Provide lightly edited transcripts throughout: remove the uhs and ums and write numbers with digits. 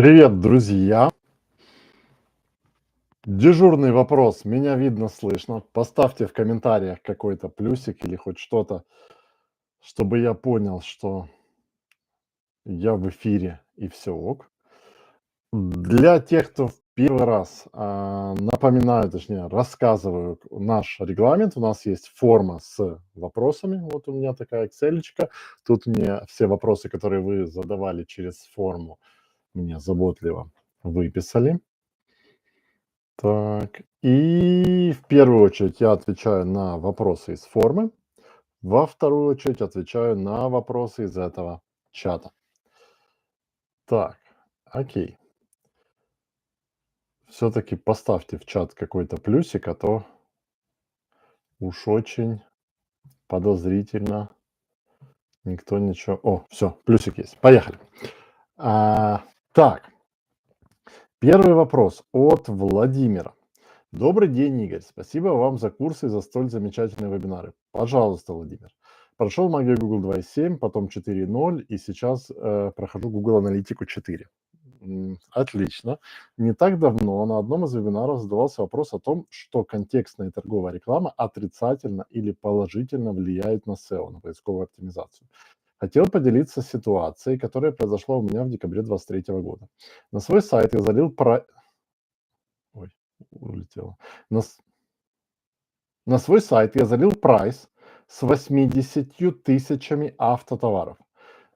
Привет, друзья! Дежурный вопрос. Меня видно, слышно. Поставьте в комментариях какой-то плюсик или хоть что-то, чтобы я понял, что я в эфире и все ок. Для тех, кто в первый раз, напоминаю, точнее, рассказываю наш регламент. У нас есть форма с вопросами. Вот у меня такая экселечка. Тут мне все вопросы, которые вы задавали через форму, мне заботливо выписали. Так, и в первую очередь я отвечаю на вопросы из формы, во вторую очередь отвечаю на вопросы из этого чата. Так, окей. Все-таки поставьте в чат какой-то плюсик, а то уж очень подозрительно никто ничего. О, все, плюсик есть. Поехали. Так, первый вопрос от Владимира. Добрый день, Игорь. Спасибо вам за курсы и за столь замечательные вебинары. Пожалуйста, Владимир. Прошел магию Google 2.7, потом 4.0 и сейчас прохожу Google Аналитику 4. Отлично. Не так давно на одном из вебинаров задавался вопрос о том, что контекстная торговая реклама отрицательно или положительно влияет на SEO, на поисковую оптимизацию. Хотел поделиться ситуацией, которая произошла у меня в декабре 2023 года. На свой сайт я залил Ой, улетело. На, с- на свой сайт я залил прайс с 80 000 автотоваров.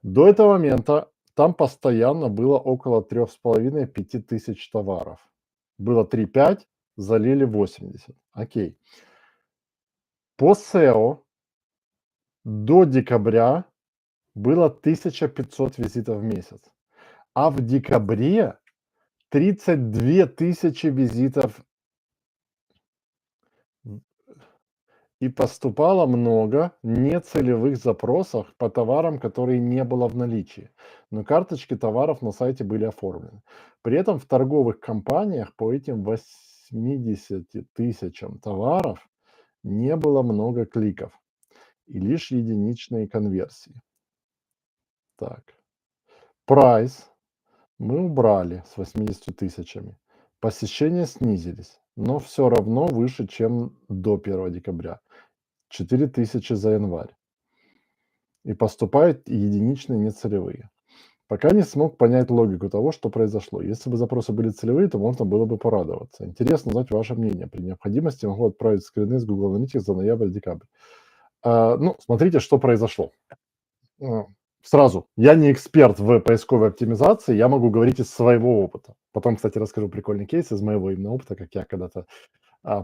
До этого момента там постоянно было около 3,5–5 тысяч товаров. Было 3,5, залили 80. Окей. По SEO до декабря было 1500 визитов в месяц. А в декабре 32 000 визитов и поступало много нецелевых запросов по товарам, которые не было в наличии, но карточки товаров на сайте были оформлены. При этом в торговых компаниях по этим 80 000 товаров не было много кликов и лишь единичные конверсии. Так, прайс мы убрали с 80 000. Посещения снизились, но все равно выше, чем до 1 декабря. 4000 за январь. И поступают единичные нецелевые. Пока не смог понять логику того, что произошло. Если бы запросы были целевые, то можно было бы порадоваться. Интересно узнать ваше мнение. При необходимости могу отправить скрины с Google Analytics за ноябрь-декабрь. Ну, смотрите, что произошло. А, Сразу, я не эксперт в поисковой оптимизации, я могу говорить из своего опыта. Потом, кстати, расскажу прикольный кейс из моего именно опыта, как я когда-то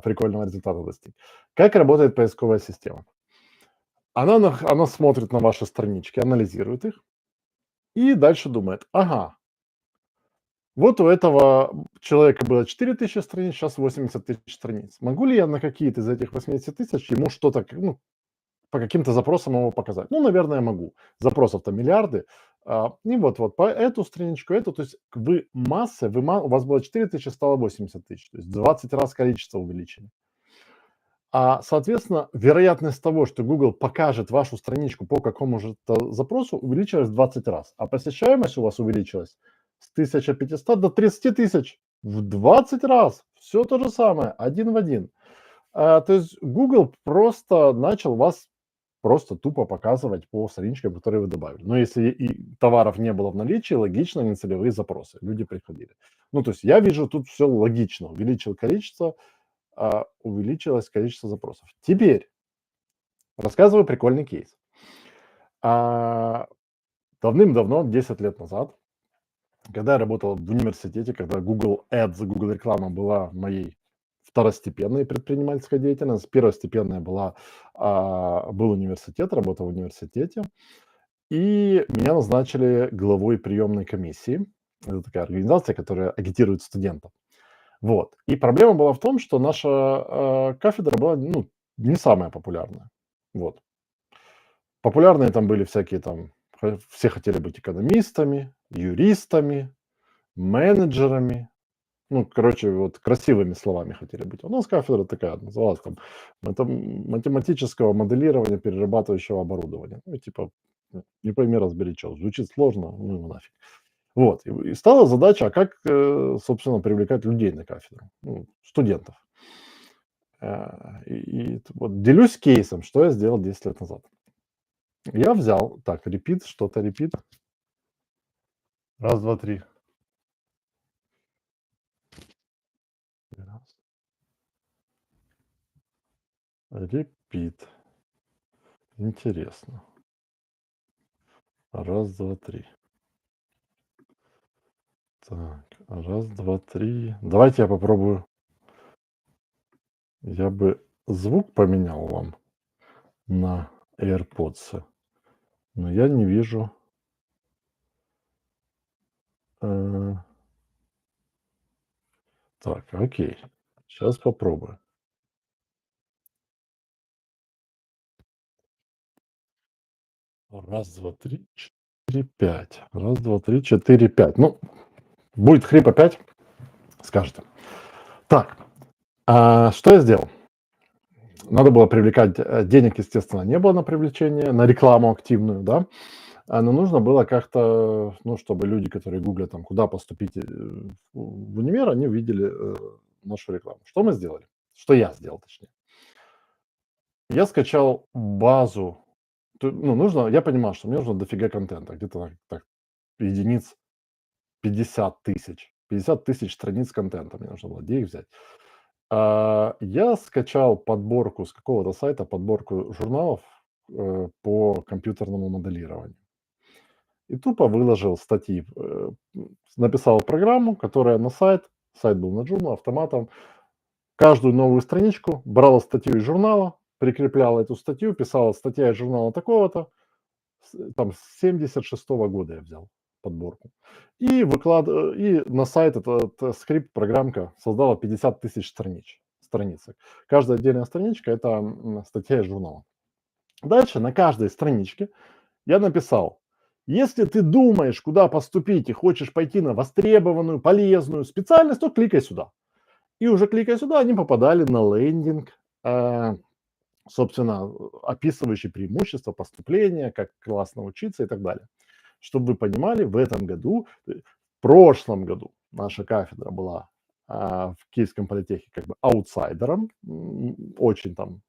прикольного результата достиг. Как работает поисковая система? Она смотрит на ваши странички, анализирует их и дальше думает: ага, вот у этого человека было 4000 страниц, сейчас 80 000 страниц. Могу ли я на какие-то из этих 80 000 ему что-то, ну, по каким-то запросам его показать? Ну, наверное, могу. Запросов-то миллиарды. И вот по эту страничку, эту, то есть вы массы, у вас было 4000, стало 80 000, то есть 20 раз количество увеличили. Соответственно, вероятность того, что Google покажет вашу страничку по какому-то запросу, увеличилась в 20 раз, а посещаемость у вас увеличилась с 1500 до 30 000 в 20 раз. Все то же самое, один в один. То есть Google просто начал вас просто тупо показывать по страничкам, которые вы добавили. Но если и товаров не было в наличии, логично, нецелевые запросы. Люди приходили. Ну, то есть я вижу, тут все логично. Увеличил количество, увеличилось количество запросов. Теперь рассказываю прикольный кейс. А, Давным-давно, 10 лет назад, когда я работал в университете, когда Google Ads, Google реклама была моей второстепенной предпринимательской деятельностью, первостепенная был университет, работа в университете, и меня назначили главой приемной комиссии. Это такая организация, которая агитирует студентов. Вот. И проблема была в том, что наша кафедра была, ну, не самая популярная. Вот. Популярные там были всякие там, все хотели быть экономистами, юристами, менеджерами. Ну, короче, вот красивыми словами хотели быть. У нас кафедра такая называлась там математического моделирования перерабатывающего оборудования. Ну, типа, не пойми, разбери, что. Звучит сложно, ну его нафиг. Вот, и стала задача, а как, собственно, привлекать людей на кафедру, ну, студентов. Вот делюсь кейсом, что я сделал 10 лет назад. Я взял, так, репит, что-то репит. Раз, два, три. Раз. Репит. Интересно. Раз, два, три. Так, раз, два, три. Давайте я попробую. Я бы звук поменял вам на AirPods, но я не вижу. э, Так, окей. Сейчас попробую. Раз, два, три, четыре, пять. Раз, два, три, четыре, пять. Ну, будет хрип опять, скажете. Так, что я сделал? Надо было привлекать, денег, естественно, не было на привлечение, на рекламу активную, да, но нужно было как-то, ну, чтобы люди, которые гуглят там, куда поступить, в универ, они увидели, нашу рекламу. Что мы сделали? Что я сделал, точнее. Я скачал базу, ну, нужно, я понимал, что мне нужно дофига контента, где-то так единиц 50 000. 50 000 страниц контента мне нужно было, где их взять? Я скачал подборку с какого-то сайта, подборку журналов, по компьютерному моделированию. И тупо выложил статьи, написал программу, которая на сайт был на Joomla, автоматом, каждую новую страничку брала статью из журнала, прикрепляла эту статью, писала: статья из журнала такого-то, там с 76 года я взял подборку. И на сайт этот скрипт, программка создала 50 000 страницек. Каждая отдельная страничка – это статья из журнала. Дальше на каждой страничке я написал: если ты думаешь, куда поступить и хочешь пойти на востребованную, полезную специальность, то кликай сюда. И уже кликая сюда, они попадали на лендинг, собственно, описывающий преимущества поступления, как классно учиться и так далее. Чтобы вы понимали, в этом году, в прошлом году наша кафедра была, в Киевском политехе как бы аутсайдером, очень там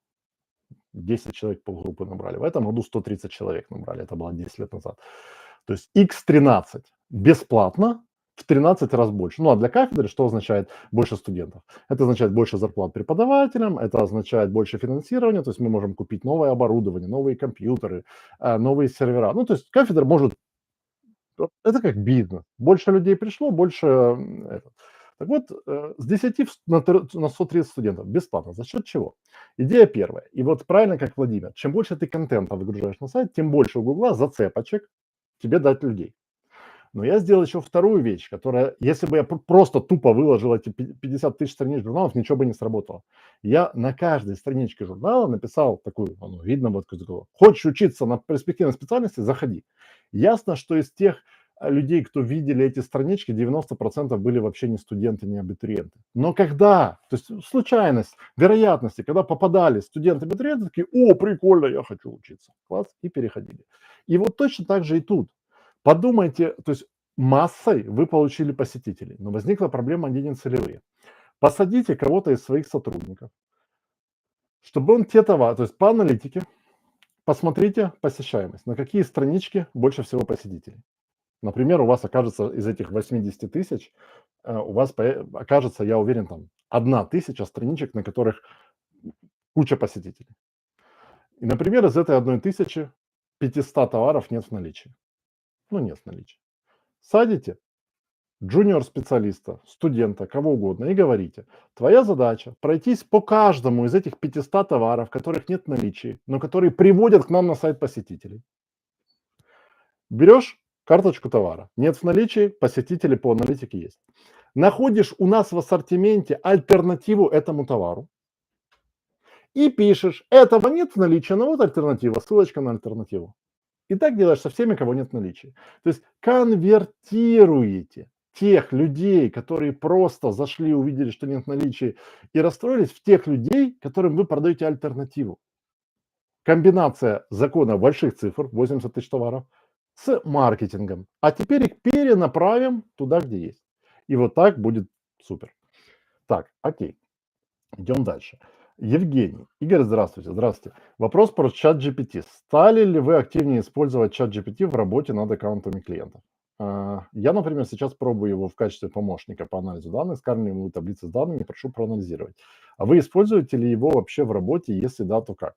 10 человек полгруппы набрали. В этом году 130 человек набрали, это было 10 лет назад. То есть x13 бесплатно, в 13 раз больше. Ну, а для кафедры что означает больше студентов? Это означает больше зарплат преподавателям, это означает больше финансирования, то есть мы можем купить новое оборудование, новые компьютеры, новые сервера. Ну, то есть кафедра может... Это как бизнес. Больше людей пришло, больше... Так вот, с 10 на 130 студентов бесплатно. За счет чего? Идея первая. И вот правильно, как Владимир, чем больше ты контента выгружаешь на сайт, тем больше у Гугла зацепочек тебе дать людей. Но я сделал еще вторую вещь, которая, если бы я просто тупо выложил эти 50 000 страниц журналов, ничего бы не сработало. Я на каждой страничке журнала написал такую, видно, вот, хочешь учиться на перспективной специальности, заходи. Ясно, что из тех людей, кто видели эти странички, 90% были вообще не студенты, не абитуриенты. Но когда, то есть случайность, вероятности, когда попадали студенты-абитуриенты, такие: о, прикольно, я хочу учиться. Класс, и переходили. И вот точно так же и тут. Подумайте, то есть массой вы получили посетителей, но возникла проблема, они не целевые. Посадите кого-то из своих сотрудников, чтобы он те товары, то есть по аналитике, посмотрите посещаемость, на какие странички больше всего посетителей. Например, у вас окажется из этих 80 000, у вас окажется, я уверен, там 1000 страничек, на которых куча посетителей. И, например, из этой 1500 товаров нет в наличии. Ну, нет в наличии. Садите джуниор-специалиста, студента, кого угодно, и говорите: твоя задача пройтись по каждому из этих 500 товаров, которых нет в наличии, но которые приводят к нам на сайт посетителей. Берешь карточку товара, нет в наличии, посетители по аналитике есть. Находишь у нас в ассортименте альтернативу этому товару и пишешь: этого нет в наличии, но вот альтернатива, ссылочка на альтернативу. И так делаешь со всеми, кого нет в наличии. То есть конвертируете тех людей, которые просто зашли, увидели, что нет в наличии, и расстроились, в тех людей, которым вы продаете альтернативу. Комбинация закона больших цифр, 80 000 товаров, с маркетингом. А теперь их перенаправим туда, где есть. И вот так будет супер. Так, окей. Идем дальше. Евгений. Игорь, здравствуйте. Здравствуйте. Вопрос про чат GPT. Стали ли вы активнее использовать чат GPT в работе над аккаунтами клиентов? Я, например, сейчас пробую его в качестве помощника по анализу данных, скармливаю таблицы с данными, прошу проанализировать. А вы используете ли его вообще в работе? Если да, то как?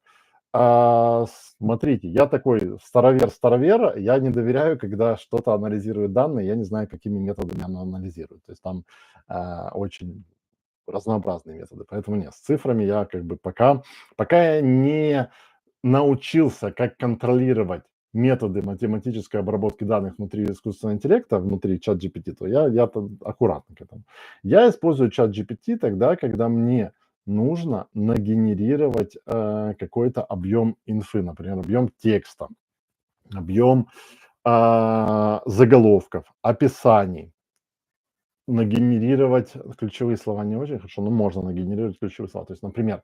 Смотрите, я такой старовер, я не доверяю, когда что-то анализирует данные, я не знаю, какими методами оно анализирует. То есть там очень разнообразные методы, поэтому нет, с цифрами я как бы пока я не научился, как контролировать методы математической обработки данных внутри искусственного интеллекта, внутри чат GPT, то я аккуратно к этому. Я использую чат GPT тогда, когда мне нужно нагенерировать какой-то объем инфы, например, объем текста, объем заголовков, описаний. Нагенерировать ключевые слова не очень хорошо, но можно нагенерировать ключевые слова. То есть, например,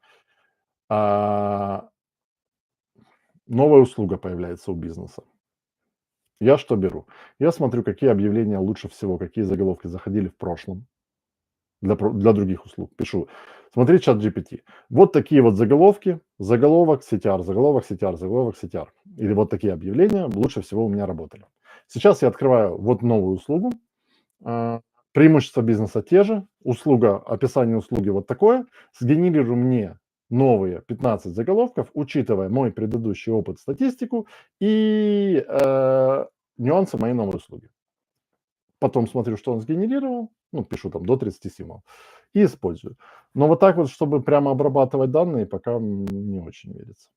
новая услуга появляется у бизнеса. Я что беру? Я смотрю, какие объявления лучше всего, какие заголовки заходили в прошлом для других услуг. Пишу, смотри чат GPT. Вот такие вот заголовки, заголовок, CTR, заголовок, CTR, заголовок, CTR. Или вот такие объявления лучше всего у меня работали. Сейчас я открываю вот новую услугу. Преимущества бизнеса те же, услуга, описание услуги вот такое, сгенерируй мне новые 15 заголовков, учитывая мой предыдущий опыт, статистику и нюансы моей новой услуги. Потом смотрю, что он сгенерировал, ну, пишу там до 30 символов и использую. Но вот так вот, чтобы прямо обрабатывать данные, пока не очень верится.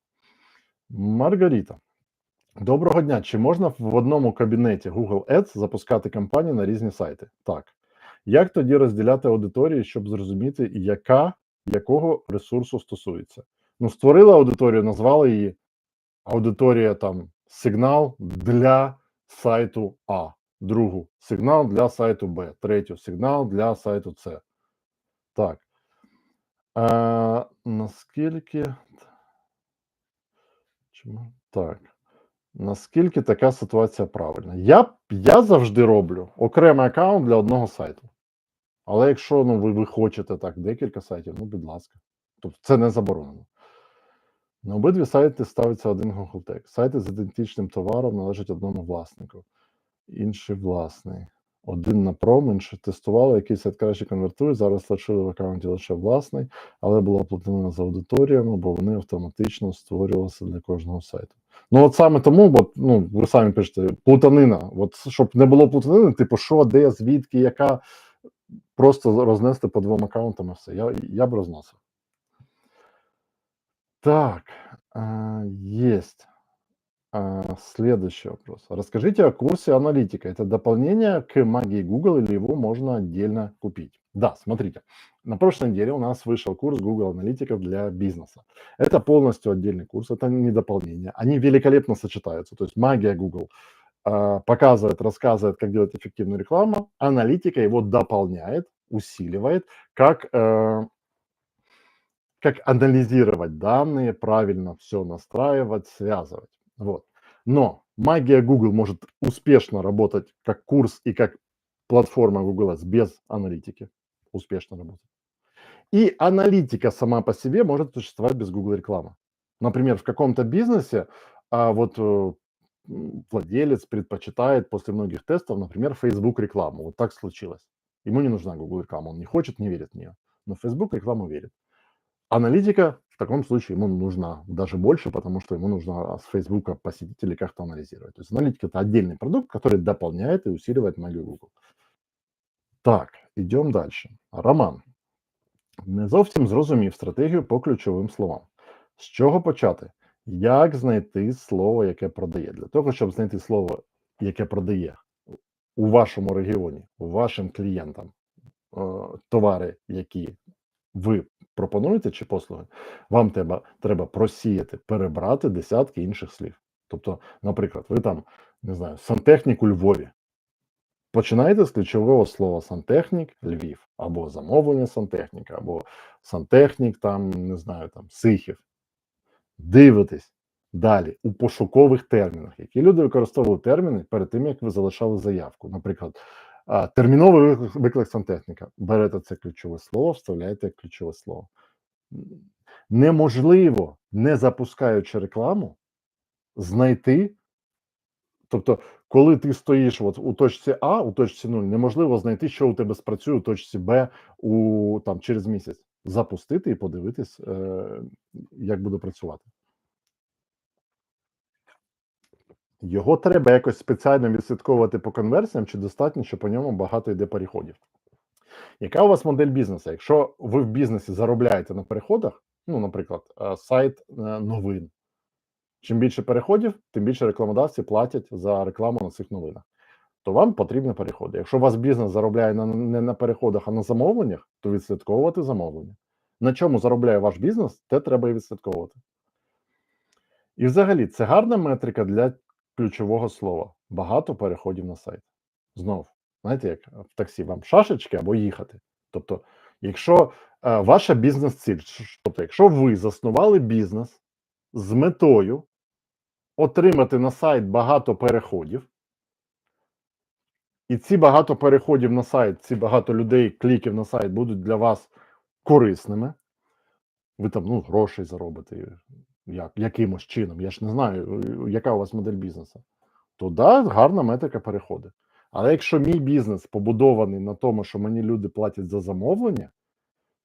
Маргарита. Доброго дня. Чи можна в одному кабінеті Google Ads запускати кампанії на різні сайти? Так. Як тоді розділяти аудиторії, щоб зрозуміти, якого ресурсу стосується? Ну, створили аудиторію, назвали її аудиторія там сигнал для сайту А, другу сигнал для сайту Б, третю сигнал для сайту С. Так. Наскільки. Чому? Так. Наскільки така ситуація правильна? Я завжди роблю окремий аккаунт для одного сайту. Але якщо ви хочете так декілька сайтів, ну, будь ласка. Тобто це не заборонено. На обидві сайти ставиться один Google Tag. Сайти з ідентичним товаром належать одному власнику. Інший власний. Один на пром, інший тестували, який сайт краще конвертує, зараз лишили в аккаунті лише власний, але була платина за аудиторіями, бо вони автоматично створювалися для кожного сайту. Ну от саме тому, бо ви самі пишете, плутанина. От щоб не було плутанини, типу що, де, звідки, яка, просто рознести по двом аккаунтам і все. Я б розносив. Так, есть. Следующий вопрос. Расскажите о курсе аналитика. Это дополнение к магии Google или его можно отдельно купить? Да, смотрите. На прошлой неделе у нас вышел курс Google аналитиков для бизнеса. Это полностью отдельный курс, это не дополнение. Они великолепно сочетаются. То есть магия Google показывает, рассказывает, как делать эффективную рекламу. Аналитика его дополняет, усиливает, как анализировать данные, правильно все настраивать, связывать. Вот. Но магия Google может успешно работать как курс и как платформа Google Ads без аналитики. Успешно работать. И аналитика сама по себе может существовать без Google рекламы. Например, в каком-то бизнесе владелец предпочитает после многих тестов, например, Facebook рекламу. Вот так случилось. Ему не нужна Google реклама, он не хочет, не верит в нее. Но в Facebook рекламу верит. Аналитика в таком случае ему нужна даже больше, потому что ему нужно с Фейсбука посетителей как-то анализировать. То есть аналитика – это отдельный продукт, который дополняет и усиливает магию Google. Так, йдемо далі. Роман. Не зовсім зрозумів стратегію по ключовим словам. З чого почати? Як знайти слово, яке продає? Для того, щоб знайти слово, яке продає у вашому регіоні, вашим клієнтам, товари, які ви пропонуєте чи послуги, вам треба просіяти, перебрати десятки інших слів. Тобто, наприклад, ви там, не знаю, сантехнік у Львові. Починаєте з ключового слова сантехнік Львів, або замовлення сантехніка, або сантехнік там, не знаю, там Сихів. Дивитесь, Далі, у пошукових термінах, які люди використовували терміни перед тим, як ви залишали заявку. Наприклад, терміновий виклик сантехніка. Берете це ключове слово, вставляєте як ключове слово. Неможливо, не запускаючи рекламу, знайти. Тобто, коли ти стоїш от у точці А, у точці 0, неможливо знайти, що у тебе спрацює у точці Б через місяць. Запустити і подивитись, як буде працювати. Його треба якось спеціально відслідковувати по конверсіям, чи достатньо, що по ньому багато йде переходів. Яка у вас модель бізнесу? Якщо ви в бізнесі заробляєте на переходах, наприклад, сайт новин. Чим більше переходів, тим більше рекламодавці платять за рекламу на цих новинах. То вам потрібні переходи. Якщо у вас бізнес заробляє не на переходах, а на замовленнях, то відслідковувати замовлення. На чому заробляє ваш бізнес, те треба і відслідковувати. І взагалі, це гарна метрика для ключового слова. Багато переходів на сайт. Знову, знаєте, як в таксі, вам шашечки або їхати. Тобто, якщо ваша бізнес-ціль, тобто, якщо ви заснували бізнес з метою отримати на сайт багато переходів, і ці багато переходів на сайт, ці багато людей, кліків на сайт будуть для вас корисними, ви там грошей заробите якимось чином, я ж не знаю, яка у вас модель бізнесу, то да, гарна метрика переходи. Але якщо мій бізнес побудований на тому, що мені люди платять за замовлення,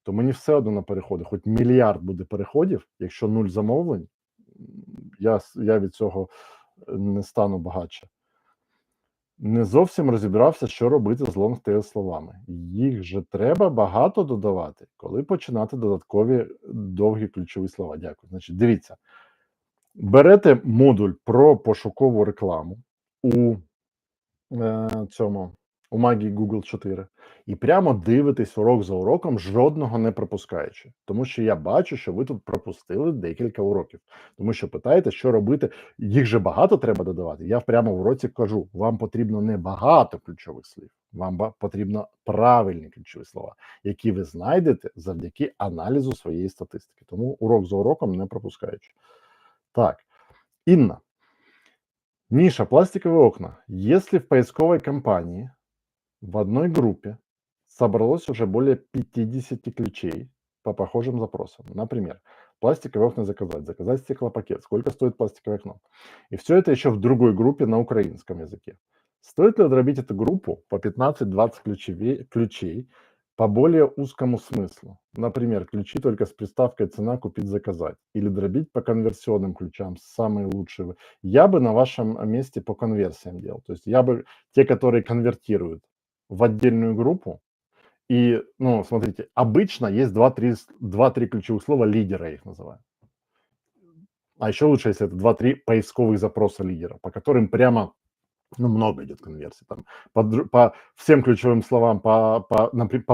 то мені все одно на переходи, хоч мільярд буде переходів, якщо 0 замовлень, я від цього не стану багатше. Не зовсім розібрався, що робити з лонгтейл словами. Їх же треба багато додавати, коли починати додаткові довгі ключові слова. Дякую. Значить, дивіться. Берете модуль про пошукову рекламу у Magii Google 4 і прямо дивитесь урок за уроком, жодного не пропускаючи. Тому що я бачу, що ви тут пропустили декілька уроків. Тому що питаєте, що робити. Їх же багато треба додавати. Я прямо в уроці кажу, вам потрібно не багато ключових слів, вам потрібно правильні ключові слова, які ви знайдете завдяки аналізу своєї статистики. Тому урок за уроком не пропускаючи. Так, Инна. Миша, пластиковые окна. Если в поисковой кампании в одной группе собралось уже более 50 ключей по похожим запросам, например, пластиковые окна заказать стеклопакет, сколько стоит пластиковое окно, и все это еще в другой группе на украинском языке. Стоит ли дробить эту группу по 15-20 ключей по более узкому смыслу? Например, ключи только с приставкой «цена», «купить», «заказать». Или дробить по конверсионным ключам, самые лучшие. Я бы на вашем месте по конверсиям делал. То есть я бы те, которые конвертируют, в отдельную группу. И, смотрите, обычно есть 2-3 ключевых слова лидера, я их называю. А еще лучше, если это 2-3 поисковых запроса лидера, по которым прямо много идет конверсий. Там, по всем ключевым словам, по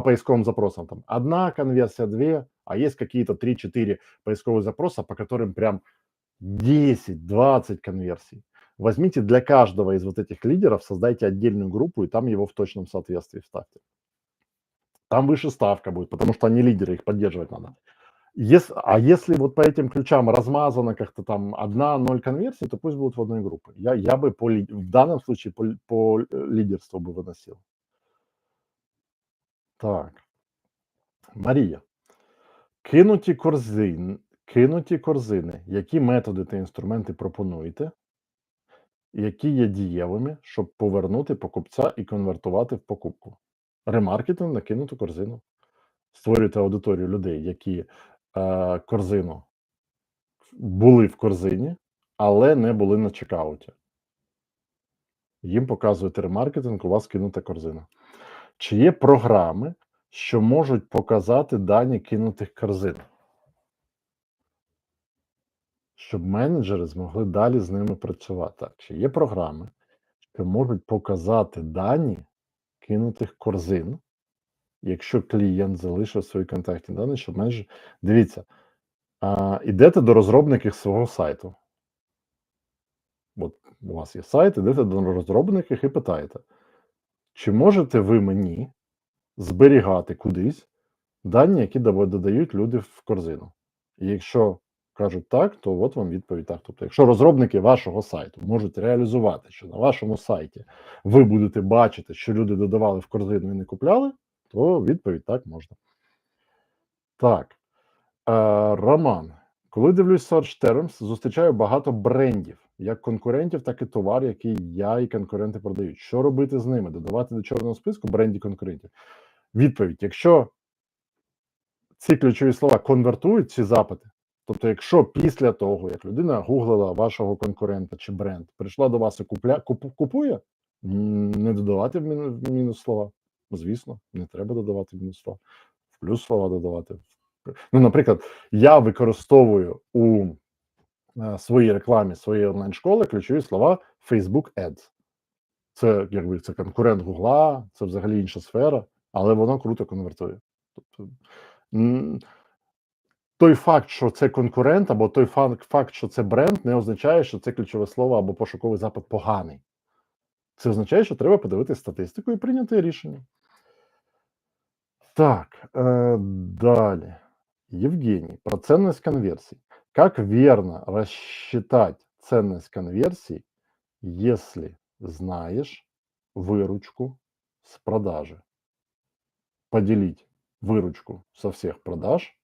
поисковым запросам. Там, 1 конверсия, 2, а есть какие-то 3-4 поисковых запроса, по которым прям 10-20 конверсий. Возьмите для каждого из вот этих лидеров, создайте отдельную группу, и там его в точном соответствии вставьте. Там выше ставка будет, потому что они лидеры, их поддерживать надо. Если вот по этим ключам размазано как-то там 1-0 конверсий, то пусть будут в одной группе. Я бы в данном случае по лидерству бы выносил. Так. Марія. Кинуті корзини. Які методи та інструменти пропонуєте, які є дієвими, щоб повернути покупця і конвертувати в покупку? Ремаркетинг на кинуту корзину. Створюєте аудиторію людей, які корзину були в корзині, але не були на чекауті. Їм показуєте ремаркетинг, у вас кинута корзина. Чи є програми, що можуть показати дані кинутих корзин? Щоб менеджери змогли далі з ними працювати. Так, чи є програми, що можуть показати дані кинутих корзин, якщо клієнт залишив свої контактні дані, щоб менеджер... Дивіться, ідете до розробників свого сайту. От у вас є сайт, ідете до розробників і питаєте, чи можете ви мені зберігати кудись дані, які додають люди в корзину? І якщо кажуть так, то от вам відповідь так. Тобто, якщо розробники вашого сайту можуть реалізувати, що на вашому сайті ви будете бачити, що люди додавали в корзину і не купляли, то відповідь так можна. Так, Роман. Коли дивлюсь Search Terms, зустрічаю багато брендів, як конкурентів, так і товар, який я і конкуренти продають. Що робити з ними? Додавати до чорного списку брендів конкурентів? Відповідь: якщо ці ключові слова конвертують ці запити, тобто, якщо після того, як людина гуглила вашого конкурента чи бренд, прийшла до вас і купує, не додавати в мінус слова. Звісно, не треба додавати в мінус слова. В плюс слова додавати. Ну, наприклад, я використовую у своїй рекламі своєї онлайн-школи ключові слова Facebook Ads. Це якби це конкурент Гугла, це взагалі інша сфера, але воно круто конвертує. Тобто, той факт, що це конкурент, або той факт, що це бренд, не означає, що це ключове слово або пошуковий запит поганий. Це означає, що треба подивитися статистику і прийняти рішення. Так, далее. Евгений, про ценность конверсий. Как верно рассчитать ценность конверсий, если знаешь выручку с продажи? Поделить выручку со всех продаж.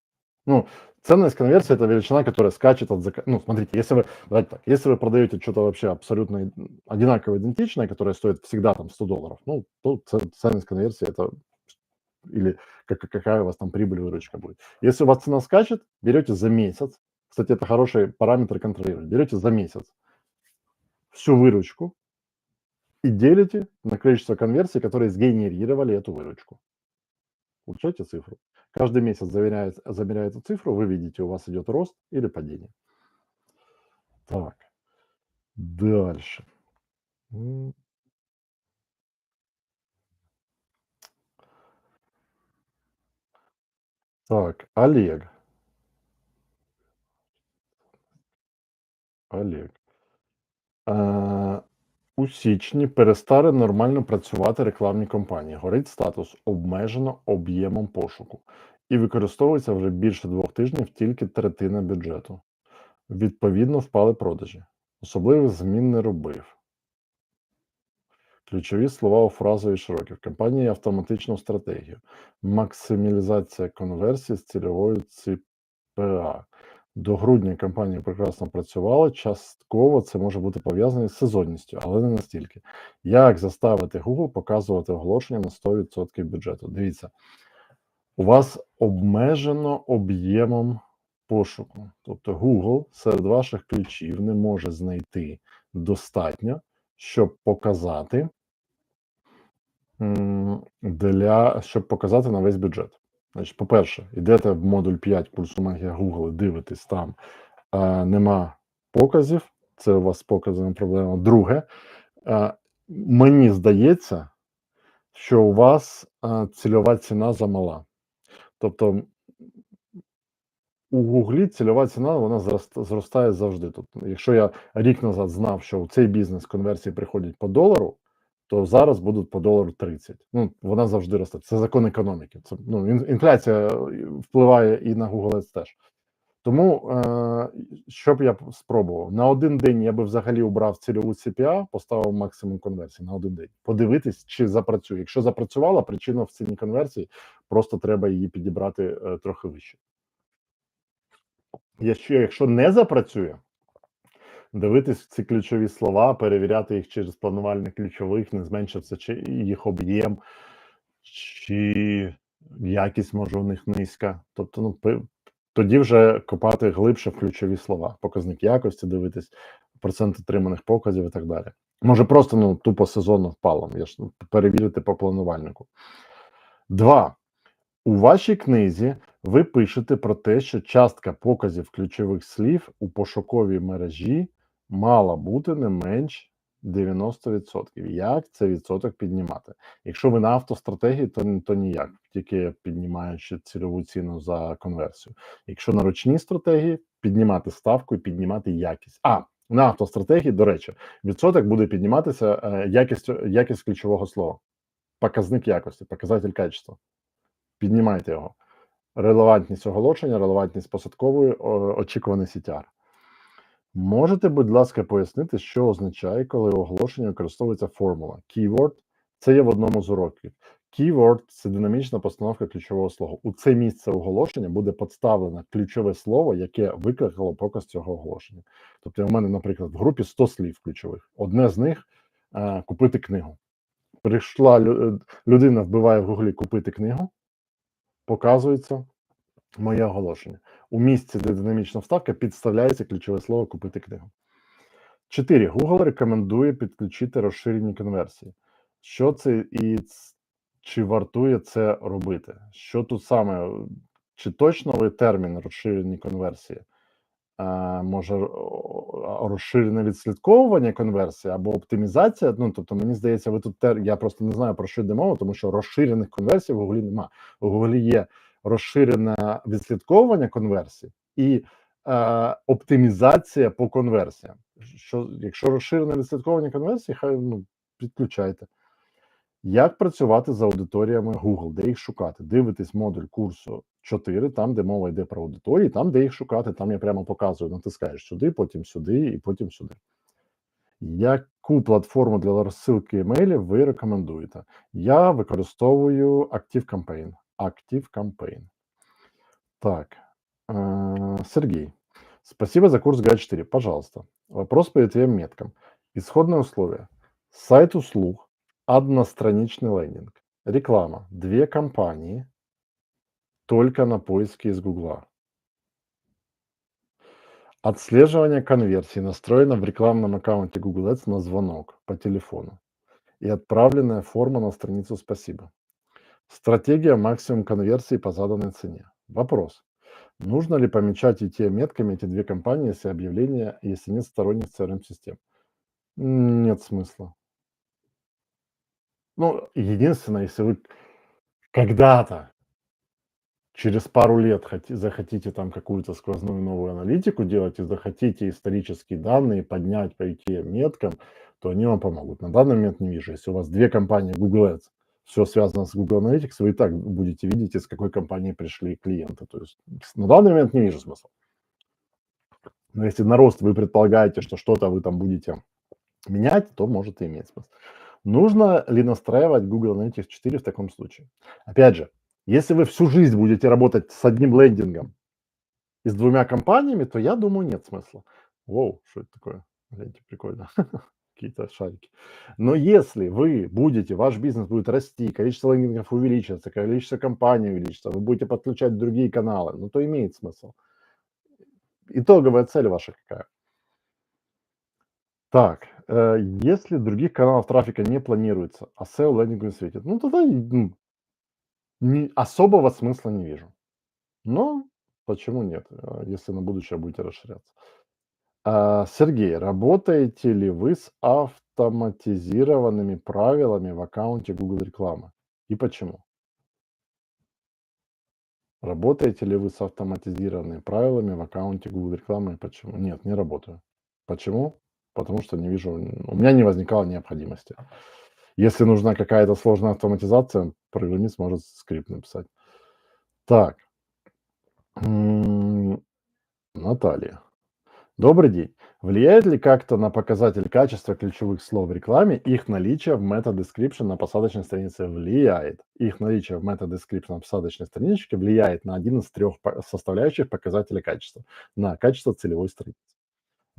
Ну, ценность конверсии – это величина, которая скачет от заказа. Ну, смотрите, если вы, давайте так, если вы продаете что-то вообще абсолютно одинаково идентичное, которое стоит всегда там $100, ну, то ценность конверсии – это или какая у вас там прибыль, выручка будет. Если у вас цена скачет, берете за месяц, кстати, это хороший параметр контролировать, берете за месяц всю выручку и делите на количество конверсий, которые сгенерировали эту выручку. Получаете цифру. Каждый месяц замеряется цифру, вы видите, у вас идет рост или падение. Так, дальше. Так, Олег. У січні перестали нормально працювати рекламні кампанії. Горить статус «Обмежено об'ємом пошуку» і використовується вже більше 2 тижнів тільки третина бюджету. Відповідно, впали продажі. Особливих змін не робив. Ключові слова у фразові широкі. В компанії автоматичну стратегію. Максималізація конверсії з цільовою ЦПА. До грудня компанія прекрасно працювала, частково це може бути пов'язано з сезонністю, але не настільки. Як заставити Google показувати оголошення на 100% бюджету? Дивіться, у вас обмежено об'ємом пошуку. Тобто Google серед ваших ключів не може знайти достатньо, щоб показати щоб показати на весь бюджет. Значить, по-перше, йдете в модуль 5 курсу магія Google, дивитесь, там нема показів, це у вас з показами проблема. Друге, мені здається, що у вас цільова ціна замала. Тобто у Гуглі цільова ціна, вона зростає завжди. Тобто, якщо я рік назад знав, що у цей бізнес конверсії приходять по $1, то зараз будуть по $1.30. Ну, вона завжди росте. Це закон економіки. Це, ну, інфляція впливає і на Google Ads теж. Тому, що б я спробував? На один день я би взагалі убрав цільову CPA, поставив максимум конверсії на один день. Подивитись, чи запрацює. Якщо запрацювала, причина в ціні конверсії, просто треба її підібрати трохи вище. Якщо не запрацює, дивитись ці ключові слова, перевіряти їх через планувальник ключових, не зменшився чи їх об'єм, чи якість може у них низька. Тобто, ну, тоді вже копати глибше в ключові слова, показник якості, дивитись, процент отриманих показів і так далі. Може просто, ну, тупо сезонно впало, перевірити по планувальнику. 2. У вашій книзі ви пишете про те, що частка показів ключових слів у пошуковій мережі мала бути не менш 90%. Як це відсоток піднімати? Якщо ви на автостратегії, то ніяк, тільки піднімаючи цільову ціну за конверсію. Якщо на ручній стратегії, піднімати ставку і піднімати якість. На автостратегії, до речі, відсоток буде підніматися якість ключового слова. Показник якості, показатель качества. Піднімайте його. Релевантність оголошення, релевантність посадкової, очікуваний CTR. Можете, будь ласка, пояснити, що означає, коли у оголошенні використовується формула? Keyword – це є в одному з уроків. Keyword – це динамічна постановка ключового слова. У це місце оголошення буде підставлено ключове слово, яке викликало показ цього оголошення. Тобто, у мене, наприклад, в групі 100 слів ключових. Одне з них купити книгу. Прийшла людина, вбиває в гуглі купити книгу, показується моє оголошення. У місці, де динамічна вставка, підставляється ключове слово купити книгу. 4. Google рекомендує підключити розширені конверсії. Що це і чи вартує це робити? Що тут саме? Чи точно ви термін розширені конверсії? Може, розширене відслідковування конверсії або оптимізація? Ну, тобто, мені здається, ви тут я просто не знаю, про що йде мова, тому що розширених конверсій в Google нема. У Google є розширене відслідковування конверсій і оптимізація по конверсіям. Якщо розширене відслідковування конверсій, хай підключайте. Як працювати з аудиторіями Google, де їх шукати? Дивитесь модуль курсу 4, там, де мова йде про аудиторії, там, де їх шукати, там я прямо показую, натискаєш сюди, потім сюди і потім сюди. Яку платформу для розсилки емейлів ви рекомендуєте? Я використовую ActiveCampaign. ActiveCampaign. Так, Сергей. Спасибо за курс ГА-4. Пожалуйста. Вопрос по этим меткам. Исходные условия. Сайт услуг, одностраничный лендинг. Реклама. 2 компании, только на поиске из Гугла. Отслеживание конверсий настроено в рекламном аккаунте Google Ads на звонок по телефону. И отправленная форма на страницу «Спасибо». Стратегия максимум конверсии по заданной цене. Вопрос. Нужно ли помечать метками эти 2 компании, если объявление, если нет сторонних CRM-систем? Нет смысла. Ну, единственное, если вы когда-то, через пару лет захотите там какую-то сквозную новую аналитику делать и захотите исторические данные поднять по меткам, то они вам помогут. На данный момент не вижу. Если у вас 2 компании Google Ads, все связано с Google Analytics, вы и так будете видеть, из какой компании пришли клиенты. То есть на данный момент не вижу смысла. Но если на рост вы предполагаете, что что-то вы там будете менять, то может и иметь смысл. Нужно ли настраивать Google Analytics 4 в таком случае? Опять же, если вы всю жизнь будете работать с одним лендингом и с 2 компаниями, то я думаю, нет смысла. Воу, что это такое? Гляньте, прикольно. Какие-то шарики. Но если вы будете, ваш бизнес будет расти, количество лендингов увеличится, количество компаний увеличится, вы будете подключать другие каналы, ну то имеет смысл. Итоговая цель ваша какая? Так, если других каналов трафика не планируется, а SEO лендингу не светит, ну тогда особого смысла не вижу. Но почему нет, если на будущее будете расширяться? Сергей, работаете ли вы с автоматизированными правилами в аккаунте Google рекламы? И почему? Работаете ли вы с автоматизированными правилами в аккаунте Google рекламы и почему? Нет, не работаю. Почему? Потому что не вижу, у меня не возникало необходимости. Если нужна какая-то сложная автоматизация, программист может скрипт написать. Так. Наталья. Добрый день. Влияет ли как-то на показатель качества ключевых слов в рекламе их наличие в meta-description на посадочной странице? Влияет. Их наличие в meta-description на посадочной страничке влияет на один из 3 составляющих показателя качества, на качество целевой страницы.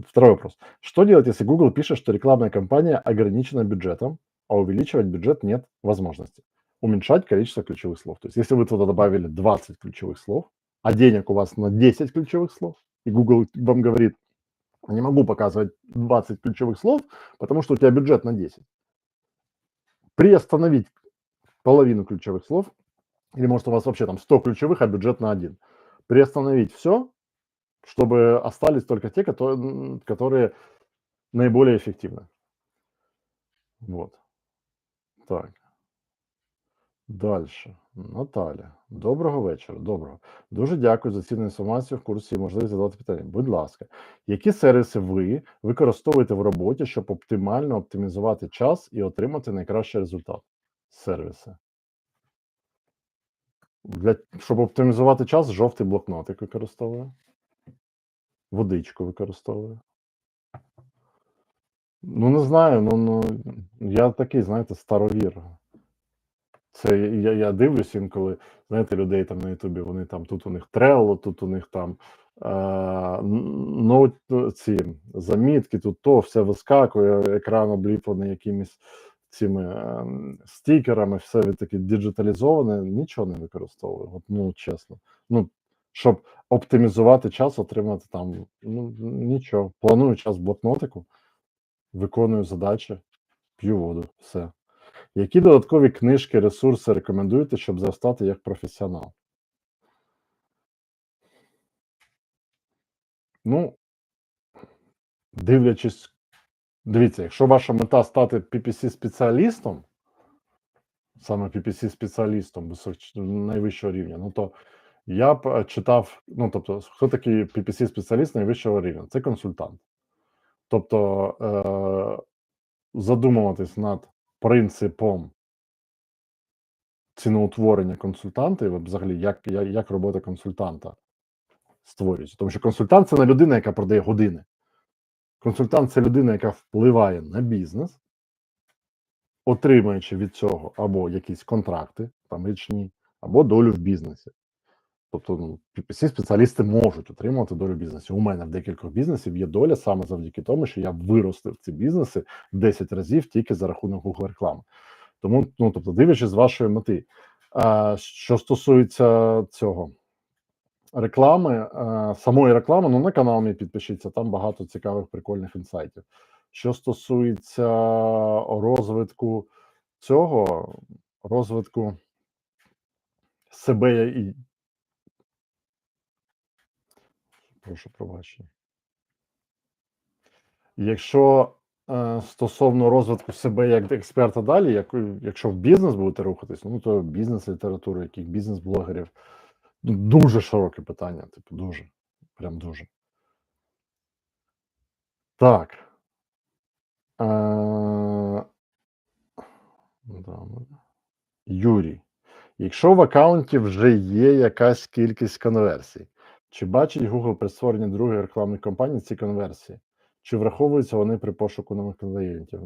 Второй вопрос. Что делать, если Google пишет, что рекламная кампания ограничена бюджетом, а увеличивать бюджет нет возможности? Уменьшать количество ключевых слов. То есть если вы туда добавили 20 ключевых слов, а денег у вас на 10 ключевых слов, и Google вам говорит, не могу показывать 20 ключевых слов, потому что у тебя бюджет на 10. Приостановить половину ключевых слов, или может у вас вообще там 100 ключевых, а бюджет на 1. Приостановить все, чтобы остались только те, которые наиболее эффективны. Вот. Так. Дальше. Наталя. Доброго вечора. Доброго. Дуже дякую за цінну інформацію в курсі і можливість задавати питання. Будь ласка, які сервіси ви використовуєте в роботі, щоб оптимально оптимізувати час і отримати найкращий результат? Сервіси. Щоб оптимізувати час, жовтий блокнотик використовую. Водичку використовую. Ну, не знаю, я такий, знаєте, старовір. Це я дивлюсь інколи, знаєте, людей там на Ютубі, вони там тут у них Trello, тут у них там ці замітки, тут то все вискакує, екран обліплений якимись цими стікерами, все від таке діджиталізоване, нічого не використовую. От, ну, чесно. Ну, щоб оптимізувати час, отримати там, ну, нічого. Планую час в блокнотику, виконую задачі, п'ю воду, все. Які додаткові книжки, ресурси рекомендуєте, щоб зростати як професіонал? Ну, дивлячись, дивіться, якщо ваша мета стати PPC-спеціалістом, саме PPC-спеціалістом найвищого рівня, ну то я б читав, ну тобто, хто такий PPC-спеціаліст найвищого рівня? Це консультант. Тобто задумуватись над принципом ціноутворення консультанта, і взагалі, як робота консультанта створюється. Тому що консультант це не людина, яка продає години. Консультант це людина, яка впливає на бізнес, отримуючи від цього або якісь контракти, там річні, або долю в бізнесі. Тобто, ну, PPC-спеціалісти можуть отримувати долю в бізнесі. У мене в декількох бізнесів є доля саме завдяки тому, що я виростив ці бізнеси 10 разів тільки за рахунок Google реклами. Тому, ну, тобто, дивлячись з вашої мети. Що стосується цього реклами, самої реклами, ну, на канал мій підпишіться, там багато цікавих, прикольних інсайтів. Що стосується розвитку цього, розвитку себе і. Прошу пробачення. Якщо стосовно розвитку себе як експерта далі, якщо в бізнес будете рухатись, ну то бізнес-література, яких бізнес-блогерів, ну, дуже широке питання, типу, дуже, прям дуже. Так. Юрій. Якщо в аккаунті вже є якась кількість конверсій, чи бачить Google при створенні другої рекламної кампанії ці конверсії? Чи враховуються вони при пошуку нових клієнтів?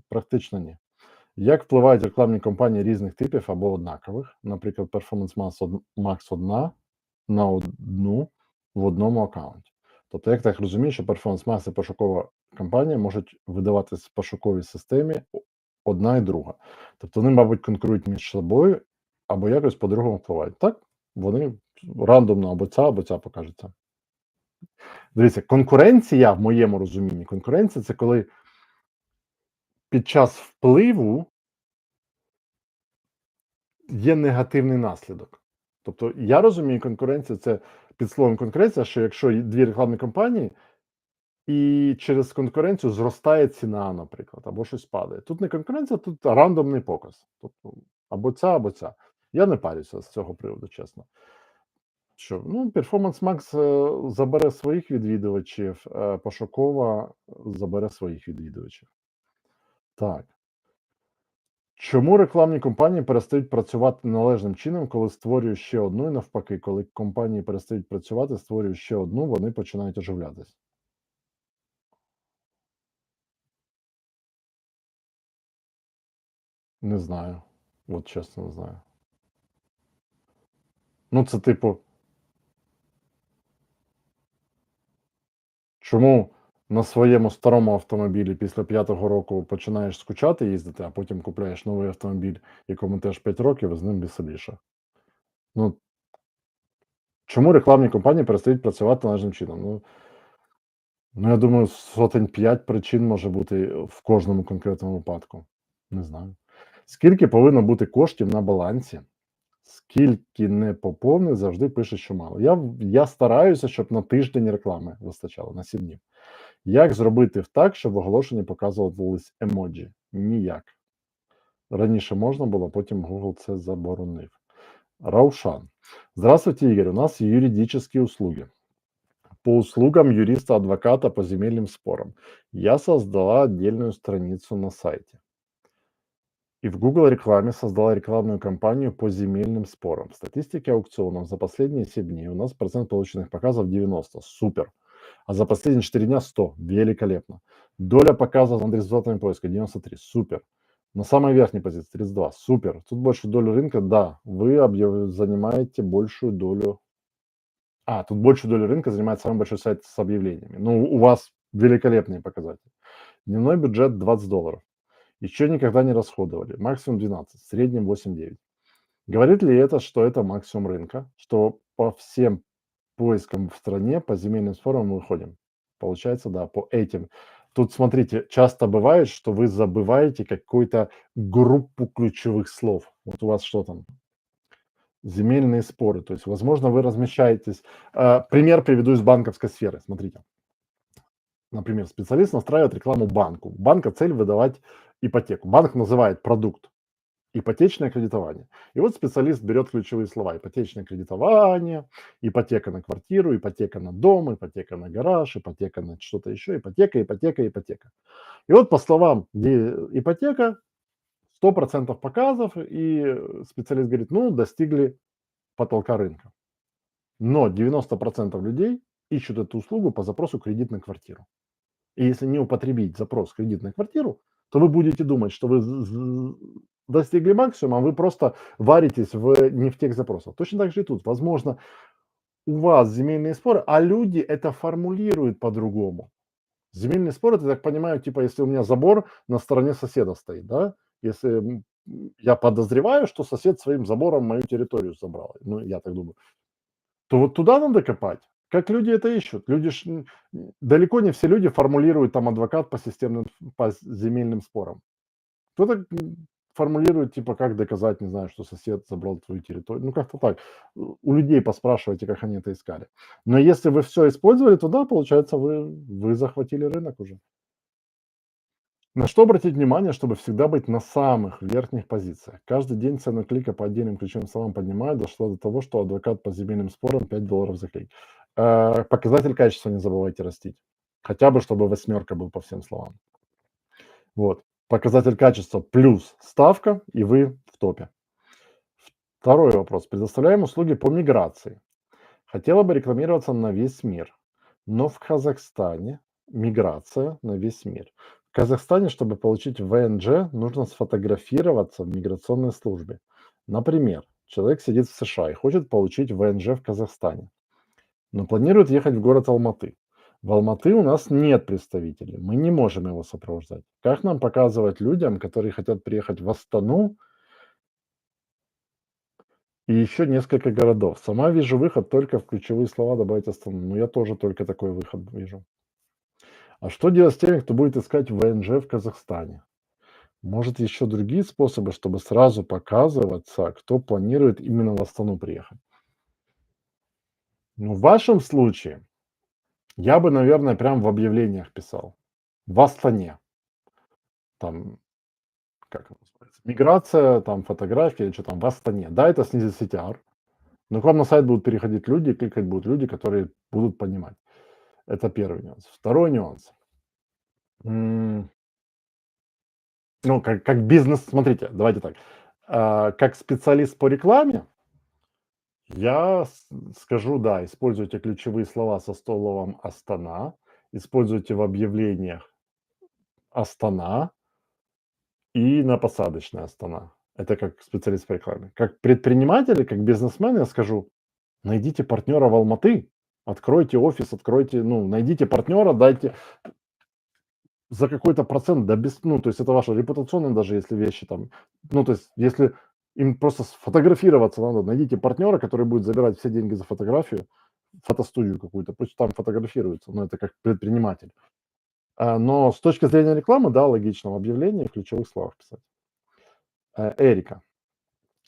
Практично ні. Як впливають рекламні кампанії різних типів або однакових, наприклад, Performance Max одна на одну в одному аккаунті? Тобто, як так розумію, що Performance Max і пошукова кампанія можуть видаватися в пошуковій системі одна і друга. Тобто вони, мабуть, конкурують між собою або якось по-другому впливають. Так, вони рандомно або ця покажеться. Дивіться, конкуренція, в моєму розумінні, конкуренція це коли під час впливу є негативний наслідок. Тобто, я розумію, конкуренція це під словом конкуренція, що якщо дві рекламні кампанії, і через конкуренцію зростає ціна, наприклад, або щось падає. Тут не конкуренція, тут рандомний показ. Тобто, або ця. Я не парюся з цього приводу, чесно. Що, ну, Performance Max забере своїх відвідувачів, пошукова забере своїх відвідувачів. Так. Чому рекламні компанії перестають працювати належним чином, коли створюють ще одну, і навпаки, коли компанії перестають працювати, створюють ще одну, вони починають оживлятись? Не знаю. От чесно, не знаю. Ну, це типу. Чому на своєму старому автомобілі після 5-го року починаєш скучати їздити, а потім купляєш новий автомобіль, якому теж 5 років, і з ним веселіше? Ну, чому рекламні компанії перестають працювати належним чином? Ну, я думаю, сотень 5 причин може бути в кожному конкретному випадку. Не знаю. Скільки повинно бути коштів на балансі? Скільки не поповнить, завжди пише, що мало. Я стараюся, щоб на тиждень реклами вистачало, на 7 днів. Як зробити так, щоб в оголошенні показувались емоджі? Ніяк. Раніше можна було, потім Google це заборонив. Раушан. Здравствуйте, Игорь. У нас юридические услуги. По услугам юриста-адвоката по земельным спорам. Я создала отдельную страницу на сайте. И в Google рекламе создала рекламную кампанию по земельным спорам. В статистике аукционов за последние 7 дней у нас процент полученных показов 90. Супер. А за последние 4 дня 100. Великолепно. Доля показов над результатами поиска 93. Супер. На самой верхней позиции 32. Супер. Тут большую долю рынка, да, вы занимаете большую долю. Тут большую долю рынка занимает самый большой сайт с объявлениями. Ну, у вас великолепные показатели. Дневной бюджет $20. Еще никогда не расходовали. Максимум 12, в среднем 8-9. Говорит ли это, что это максимум рынка? Что по всем поискам в стране по земельным спорам мы выходим? Получается, да, по этим. Тут, смотрите, часто бывает, что вы забываете какую-то группу ключевых слов. Вот у вас что там? Земельные споры. То есть, возможно, вы размещаетесь. Пример приведу из банковской сферы. Смотрите. Например, специалист настраивает рекламу банку. У банка цель выдавать ипотеку. Банк называет продукт ипотечное кредитование. И вот специалист берет ключевые слова: ипотечное кредитование, ипотека на квартиру, ипотека на дом, ипотека на гараж, ипотека на что-то еще, ипотека, ипотека, ипотека. И вот по словам, где ипотека, 100% показов, и специалист говорит, ну, достигли потолка рынка. Но 90% людей ищут эту услугу по запросу кредит на квартиру. И если не употребить запрос кредит на квартиру, то вы будете думать, что вы достигли максимума, а вы просто варитесь не в тех запросах. Точно так же и тут. Возможно, у вас земельные споры, а люди это формулируют по-другому. Земельный спор, это, я так понимаю, типа, если у меня забор на стороне соседа стоит, да? Если я подозреваю, что сосед своим забором мою территорию забрал, ну, я так думаю, то вот туда надо копать. Как люди это ищут? Люди далеко не все люди формулируют там адвокат по земельным спорам. Кто-то формулирует, типа, как доказать, не знаю, что сосед забрал твою территорию. Ну, как-то так. У людей поспрашивайте, как они это искали. Но если вы все использовали, то да, получается, вы захватили рынок уже. На что обратить внимание, чтобы всегда быть на самых верхних позициях? Каждый день цену клика по отдельным ключевым словам поднимает, дошло до того, что адвокат по земельным спорам $5 за клик. Показатель качества не забывайте растить. Хотя бы, чтобы 8 был по всем словам. Вот. Показатель качества плюс ставка, и вы в топе. Второй вопрос. Предоставляем услуги по миграции. Хотела бы рекламироваться на весь мир, но в Казахстане миграция на весь мир. В Казахстане, чтобы получить ВНЖ, нужно сфотографироваться в миграционной службе. Например, человек сидит в США и хочет получить ВНЖ в Казахстане, но планирует ехать в город Алматы. В Алматы у нас нет представителей, мы не можем его сопровождать. Как нам показывать людям, которые хотят приехать в Астану и еще несколько городов? Сама вижу выход только в ключевые слова добавить Астану. Ну, я тоже только такой выход вижу. А что делать с теми, кто будет искать ВНЖ в Казахстане? Может, еще другие способы, чтобы сразу показываться, кто планирует именно в Астану приехать? Ну, в вашем случае я бы, наверное, прям в объявлениях писал. В Астане. Там, как это называется? Миграция, там, фотографии, или что там, в Астане. Да, это снизит CTR, но к вам на сайт будут переходить люди, кликать будут люди, которые будут понимать. Это первый нюанс. Второй нюанс. Ну, как бизнес, смотрите, давайте так. Как специалист по рекламе, я скажу, да, используйте ключевые слова со словом «Астана», используйте в объявлениях «Астана» и на посадочной «Астана». Это как специалист по рекламе. Как предприниматель и как бизнесмен я скажу: найдите партнера в Алматы, откройте офис, найдите партнера, дайте за какой-то процент, да то есть это ваша репутационная, даже если вещи там, то есть если им просто сфотографироваться надо, найдите партнера, который будет забирать все деньги за фотографию, фотостудию какую-то, пусть там фотографируется, но это как предприниматель. Но с точки зрения рекламы, да, логично в объявлении в ключевых словах писать. Эрика.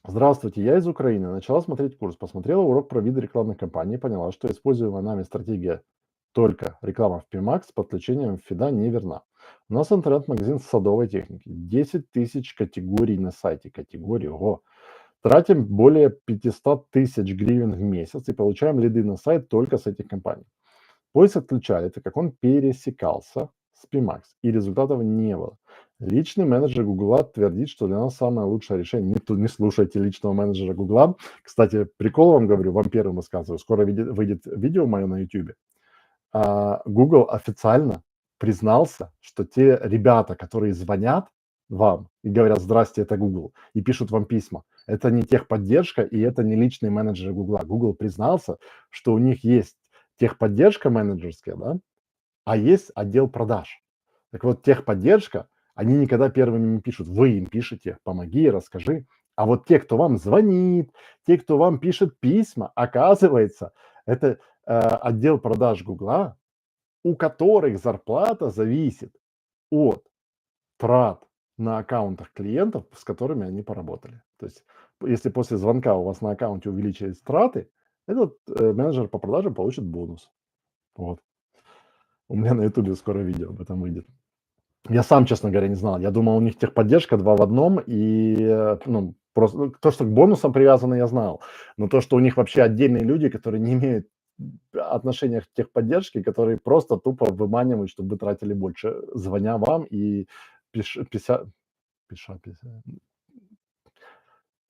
Здравствуйте, я из Украины. Начала смотреть курс, посмотрела урок про виды рекламной кампании, поняла, что используемая нами стратегия только реклама в PMAX с подключением фида неверна. У нас интернет-магазин садовой техники. 10 тысяч категорий на сайте. Категории, ого. Тратим более 500 тысяч гривен в месяц и получаем лиды на сайт только с этих компаний. Поиск отключали, так как он пересекался SPMAX, и результатов не было. Личный менеджер Гугла твердит, что для нас самое лучшее решение. Не слушайте личного менеджера Гугла. Кстати, прикол вам говорю, вам первым рассказываю. Скоро выйдет видео мое на YouTube. Google официально признался, что те ребята, которые звонят вам и говорят: "Здрасте, это Google", и пишут вам письма, это не техподдержка и это не личные менеджеры Гугла. Google признался, что у них есть техподдержка менеджерская, да, а есть отдел продаж. Так вот, техподдержка, они никогда первыми не пишут. Вы им пишете: "Помоги, расскажи". А вот те, кто вам звонит, те, кто вам пишет письма, оказывается, это, отдел продаж Гугла, у которых зарплата зависит от трат на аккаунтах клиентов, с которыми они поработали. То есть, если после звонка у вас на аккаунте увеличились траты, этот, менеджер по продажам получит бонус. Вот. У меня на "Ютубе" скоро видео об этом выйдет. Я сам, честно говоря, не знал. Я думал, у них техподдержка 2 в одном, и, просто, то, что к бонусам привязано, я знал. Но то, что у них вообще отдельные люди, которые не имеют отношения к техподдержке, которые просто тупо выманивают, чтобы вы тратили больше, звоня вам и пиш пися пиша пися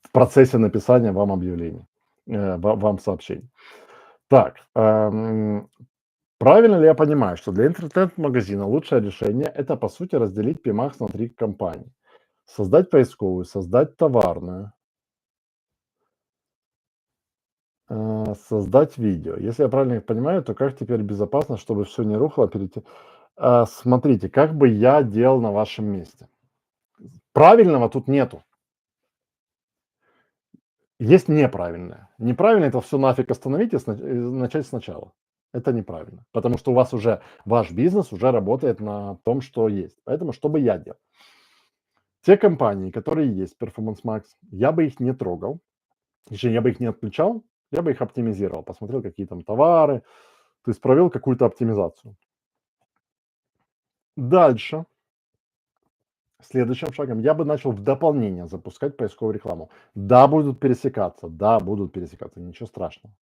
в процессе написания вам объявлений, вам сообщений. Так, правильно ли я понимаю, что для интернет-магазина лучшее решение — это, по сути, разделить PMax на 3 компании? Создать поисковую, создать товарную, создать видео. Если я правильно их понимаю, то как теперь безопасно, чтобы все не рухло, перейти? Смотрите, как бы я делал на вашем месте. Правильного тут нету. Есть неправильное. Неправильно — это все нафиг остановить и начать сначала. Это неправильно, потому что у вас уже ваш бизнес уже работает на том, что есть. Поэтому что бы я делал? Те компании, которые есть, Performance Max, я бы их не трогал, точнее, я бы их не отключал, я бы их оптимизировал, посмотрел, какие там товары, то есть провел какую-то оптимизацию. Дальше, следующим шагом, я бы начал в дополнение запускать поисковую рекламу. Да, будут пересекаться, ничего страшного.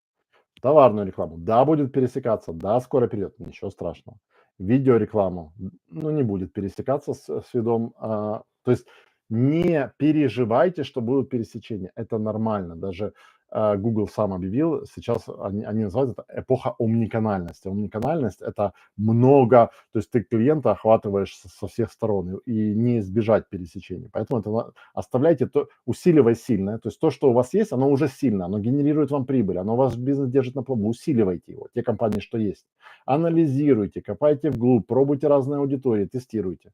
Товарную рекламу, да, будет пересекаться, да, скоро перейдет, ничего страшного. Видеорекламу, ну, не будет пересекаться с видом. То есть не переживайте, что будут пересечения. Это нормально. Даже Google сам объявил, сейчас они называют это эпоха омниканальности. Омниканальность — это много, то есть ты клиента охватываешь со всех сторон и не избежать пересечений. Поэтому это оставляйте, усиливай сильное. То есть то, что у вас есть, оно уже сильно, оно генерирует вам прибыль, оно ваш бизнес держит на плаву. Усиливайте его, те компании, что есть. Анализируйте, копайте вглубь, пробуйте разные аудитории, тестируйте.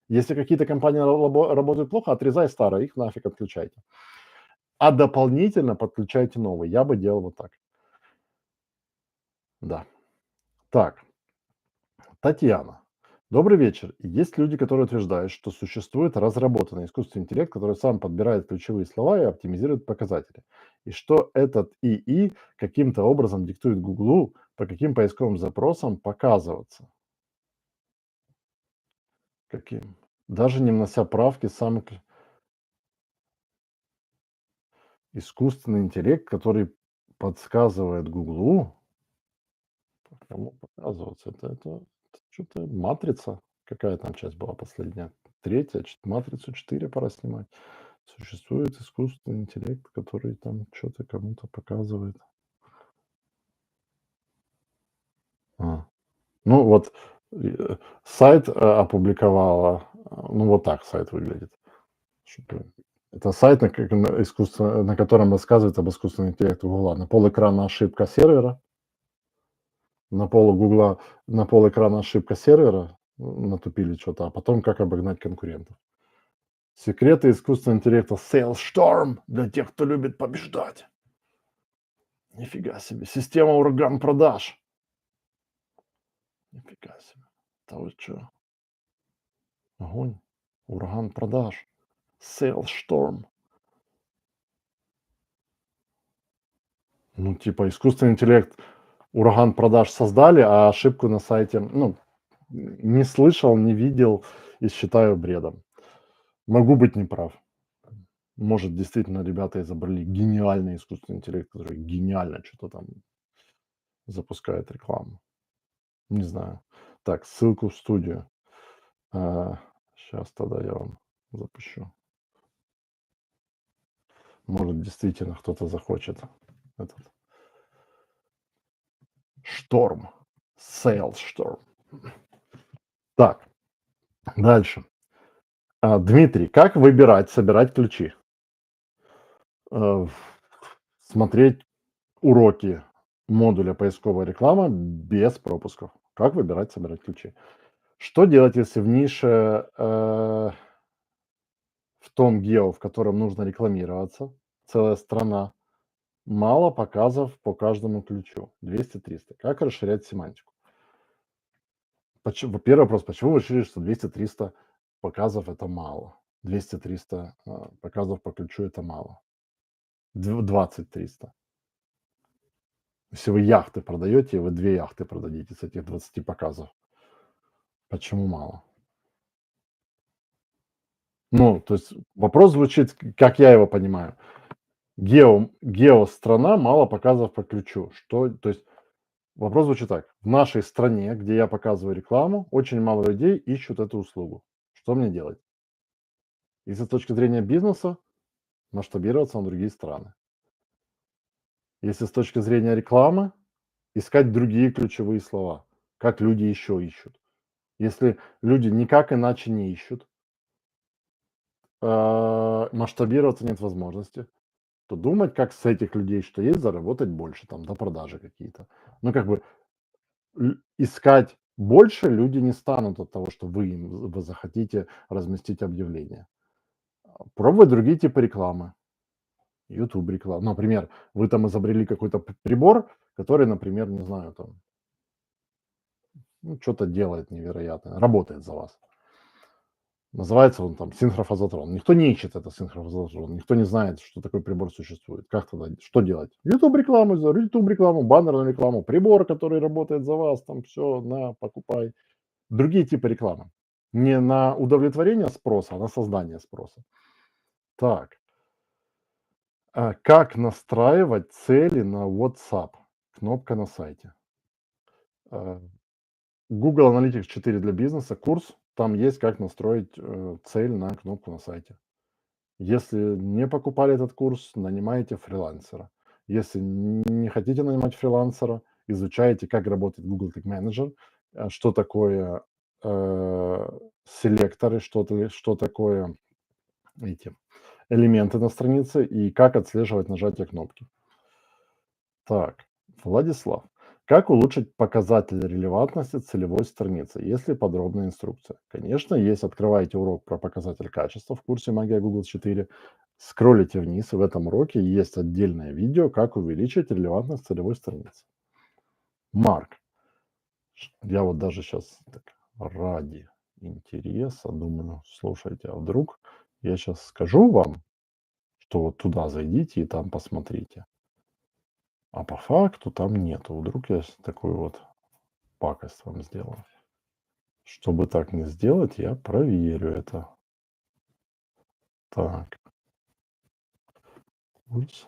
Если какие-то компании работают плохо, отрезай старые, их нафиг отключайте. А дополнительно подключайте новые. Я бы делал вот так. Да. Так, Татьяна. Добрый вечер. Есть люди, которые утверждают, что существует разработанный искусственный интеллект, который сам подбирает ключевые слова и оптимизирует показатели. И что этот ИИ каким-то образом диктует Гуглу, по каким поисковым запросам показываться. Каким? Даже не внося правки, сам искусственный интеллект, который подсказывает Гуглу, кому показываться. Это что-то матрица. Какая там часть была последняя? Третья, матрицу 4 пора снимать. Существует искусственный интеллект, который там что-то кому-то показывает. А, ну вот, сайт, опубликовала, ну вот так сайт выглядит. Что-то это сайт, на котором рассказывает об искусственном интеллекте Гугла. На полэкрана ошибка сервера, Гугла, на полэкрана ошибка сервера, натупили что-то, а потом как обогнать конкурентов. Секреты искусственного интеллекта Sales Storm для тех, кто любит побеждать. Нифига себе. Система ураган продаж. Нифига себе. Да вы чё? Огонь. Ураган продаж. Sales Storm. Ну, типа, искусственный интеллект, ураган продаж создали, а ошибку на сайте, ну, не слышал, не видел и считаю бредом. Могу быть неправ. Может, действительно, ребята изобрели гениальный искусственный интеллект, который гениально что-то там запускает рекламу. Не знаю. Так, ссылку в студию. Сейчас тогда я вам запущу. Может, действительно кто-то захочет этот шторм, sales шторм. Так, дальше. Дмитрий, как выбирать, собирать ключи? Э, Смотреть уроки модуля поисковая реклама без пропусков. Как выбирать, собирать ключи? Что делать, если в нише, в том гео, в котором нужно рекламироваться, целая страна, мало показов по каждому ключу, 200-300. Как расширять семантику? Первый вопрос, почему вы решили, что 200-300 показов это мало? 200-300 показов по ключу это мало. 20-300. Если вы яхты продаете, вы 2 яхты продадите с этих 20 показов. Почему мало? Ну, то есть вопрос звучит, как я его понимаю. Гео-страна, мало показов по ключу. То есть вопрос звучит так. В нашей стране, где я показываю рекламу, очень мало людей ищут эту услугу. Что мне делать? Если с точки зрения бизнеса, масштабироваться на другие страны. Если с точки зрения рекламы, искать другие ключевые слова. Как люди еще ищут. Если люди никак иначе не ищут, масштабироваться нет возможности, то думать, как с этих людей, что есть, заработать больше, там, до продажи какие-то. Ну, как бы искать больше люди не станут от того, что вы захотите разместить объявление. Пробовать другие типы рекламы. YouTube реклама. Например, вы там изобрели какой-то прибор, который, например, не знаю, там, ну, что-то делает невероятное, работает за вас. Называется он там синхрофазотрон. Никто не ищет это синхрофазотрон, никто не знает, что такой прибор существует. Как тогда, что делать? YouTube рекламу, баннерную рекламу, прибор, который работает за вас, там все, на, покупай. Другие типы рекламы. Не на удовлетворение спроса, а на создание спроса. Так, как настраивать цели на WhatsApp? Кнопка на сайте. Google Analytics 4 для бизнеса, курс. Там есть, как настроить цель на кнопку на сайте. Если не покупали этот курс, нанимаете фрилансера. Если не хотите нанимать фрилансера, изучаете, как работает Google Tag Manager, что такое селекторы, что такое эти элементы на странице и как отслеживать нажатие кнопки. Так, Владислав. Как улучшить показатель релевантности целевой страницы? Есть ли подробная инструкция? Конечно, есть. Открываете урок про показатель качества в курсе «Магия Google 4». Скроллите вниз, и в этом уроке есть отдельное видео, как увеличить релевантность целевой страницы. Марк. Я вот даже сейчас ради интереса думаю, слушайте, а вдруг я сейчас скажу вам, что вот туда зайдите и там посмотрите. А по факту там нету. Вдруг я такую вот пакость вам сделаю. Чтобы так не сделать, я проверю это. Так. Упс.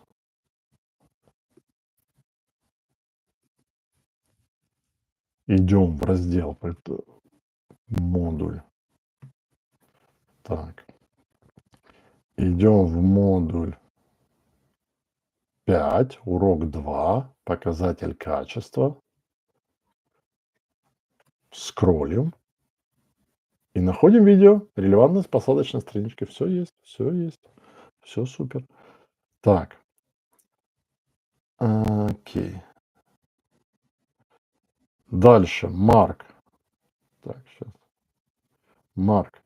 Идем в раздел модуль. Так. Идем в модуль 5, урок 2, показатель качества. Скроллим. И находим видео. Релевантность посадочной странички. Все есть, все есть. Все супер. Так. Окей. Дальше. Марк. Так, сейчас. Марк.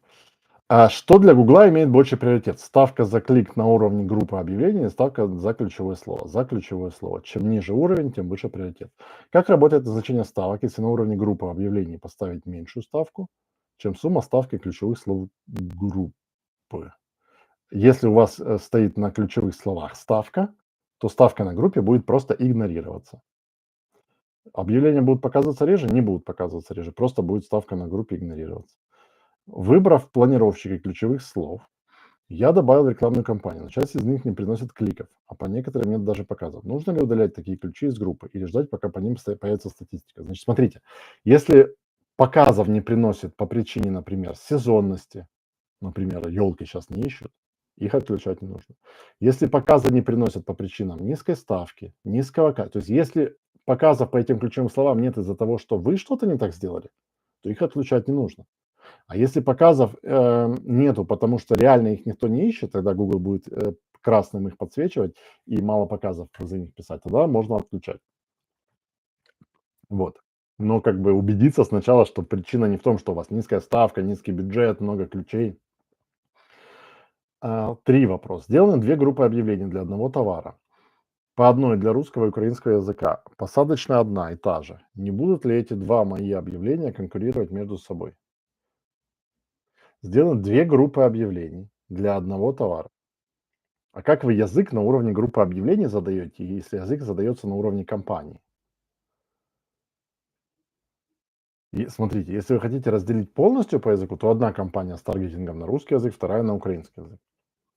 А что для Гугла имеет больше приоритет? Ставка за клик на уровне группы объявлений, ставка за ключевое слово. За ключевое слово. Чем ниже уровень, тем выше приоритет. Как работает назначение ставок, если на уровне группы объявлений поставить меньшую ставку, чем сумма ставки ключевых слов группы? Если у вас стоит на ключевых словах ставка, то ставка на группе будет просто игнорироваться. Объявления будут показываться реже? Не будут показываться реже. Просто будет ставка на группе игнорироваться. Выбрав планировщики ключевых слов, я добавил рекламную кампанию, но часть из них не приносит кликов, а по некоторым нет даже показов. Нужно ли удалять такие ключи из группы или ждать, пока по ним появится статистика? Значит, смотрите, если показов не приносит по причине, например, сезонности, например, елки сейчас не ищут, их отключать не нужно. Если показы не приносят по причинам низкой ставки, низкого то есть если показов по этим ключевым словам нет из-за того, что вы что-то не так сделали, то их отключать не нужно. А если показов нету, потому что реально их никто не ищет, тогда Google будет красным их подсвечивать и мало показов за них писать, тогда можно отключать. Вот. Но как бы убедиться сначала, что причина не в том, что у вас низкая ставка, низкий бюджет, много ключей. 3 вопроса. Сделаны 2 группы объявлений для одного товара. По одной для русского и украинского языка. Посадочная одна и та же. Не будут ли эти 2 мои объявления конкурировать между собой? Сделаны 2 группы объявлений для одного товара. А как вы язык на уровне группы объявлений задаете, если язык задается на уровне компании? И смотрите, если вы хотите разделить полностью по языку, то одна компания с таргетингом на русский язык, вторая на украинский язык.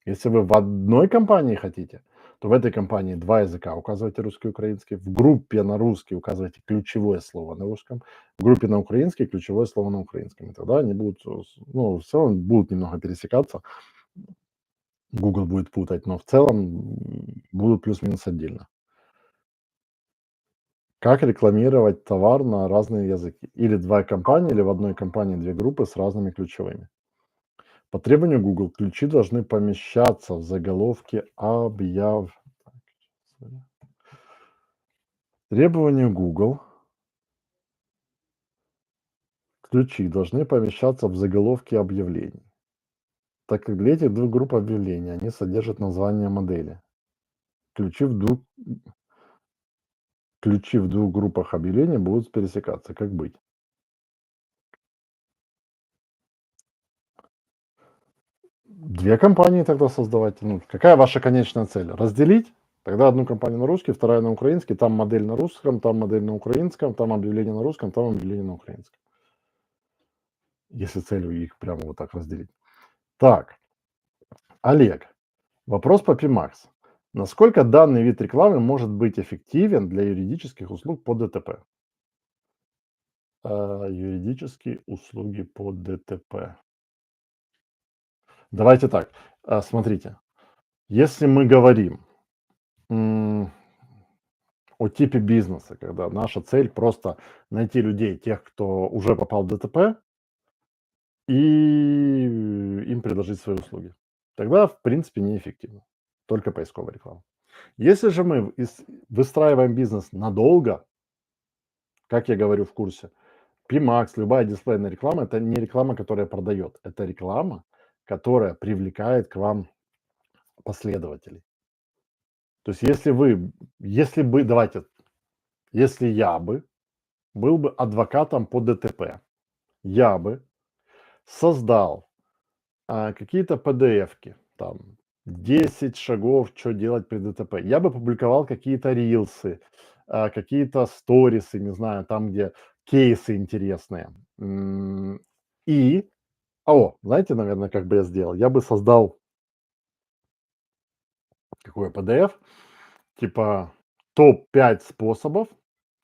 Если вы в одной компании хотите, то в этой компании 2 языка указывайте русский и украинский, в группе на русский указывайте ключевое слово на русском, в группе на украинский ключевое слово на украинском. И тогда они будут, ну, в целом будут немного пересекаться. Google будет путать, но в целом будут плюс-минус отдельно. Как рекламировать товар на разные языки? Или 2 компании, или в одной компании 2 группы с разными ключевыми. По требованию Google ключи должны помещаться в заголовке объяв. Требованию Google ключи должны помещаться в заголовке объявлений, так как для этих 2 групп объявлений они содержат название модели. Ключи в 2 ключи в 2 группах объявлений будут пересекаться. Как быть? Две компании тогда создавать. Ну, какая ваша конечная цель? Разделить? Тогда одну компанию на русский, вторая на украинский, там модель на русском, там модель на украинском, там объявление на русском, там объявление на украинском. Если целью их прямо вот так разделить. Так, Олег, вопрос по PMAX. Насколько данный вид рекламы может быть эффективен для юридических услуг по ДТП? Юридические услуги по ДТП. Давайте так, смотрите, если мы говорим о типе бизнеса, когда наша цель просто найти людей, тех, кто уже попал в ДТП, и им предложить свои услуги. Тогда, в принципе, неэффективно. Только поисковая реклама. Если же мы выстраиваем бизнес надолго, как я говорю в курсе, PMAX, любая дисплейная реклама – это не реклама, которая продает, это реклама, которая привлекает к вам последователей. То есть если бы, давайте, если я бы был бы адвокатом по ДТП, я бы создал какие-то PDF-ки, там 10 шагов, что делать при ДТП. Я бы публиковал какие-то рилсы, какие-то сторисы, не знаю, там, где кейсы интересные. И, знаете, наверное, как бы я сделал? Я бы создал какой PDF, типа топ-5 способов,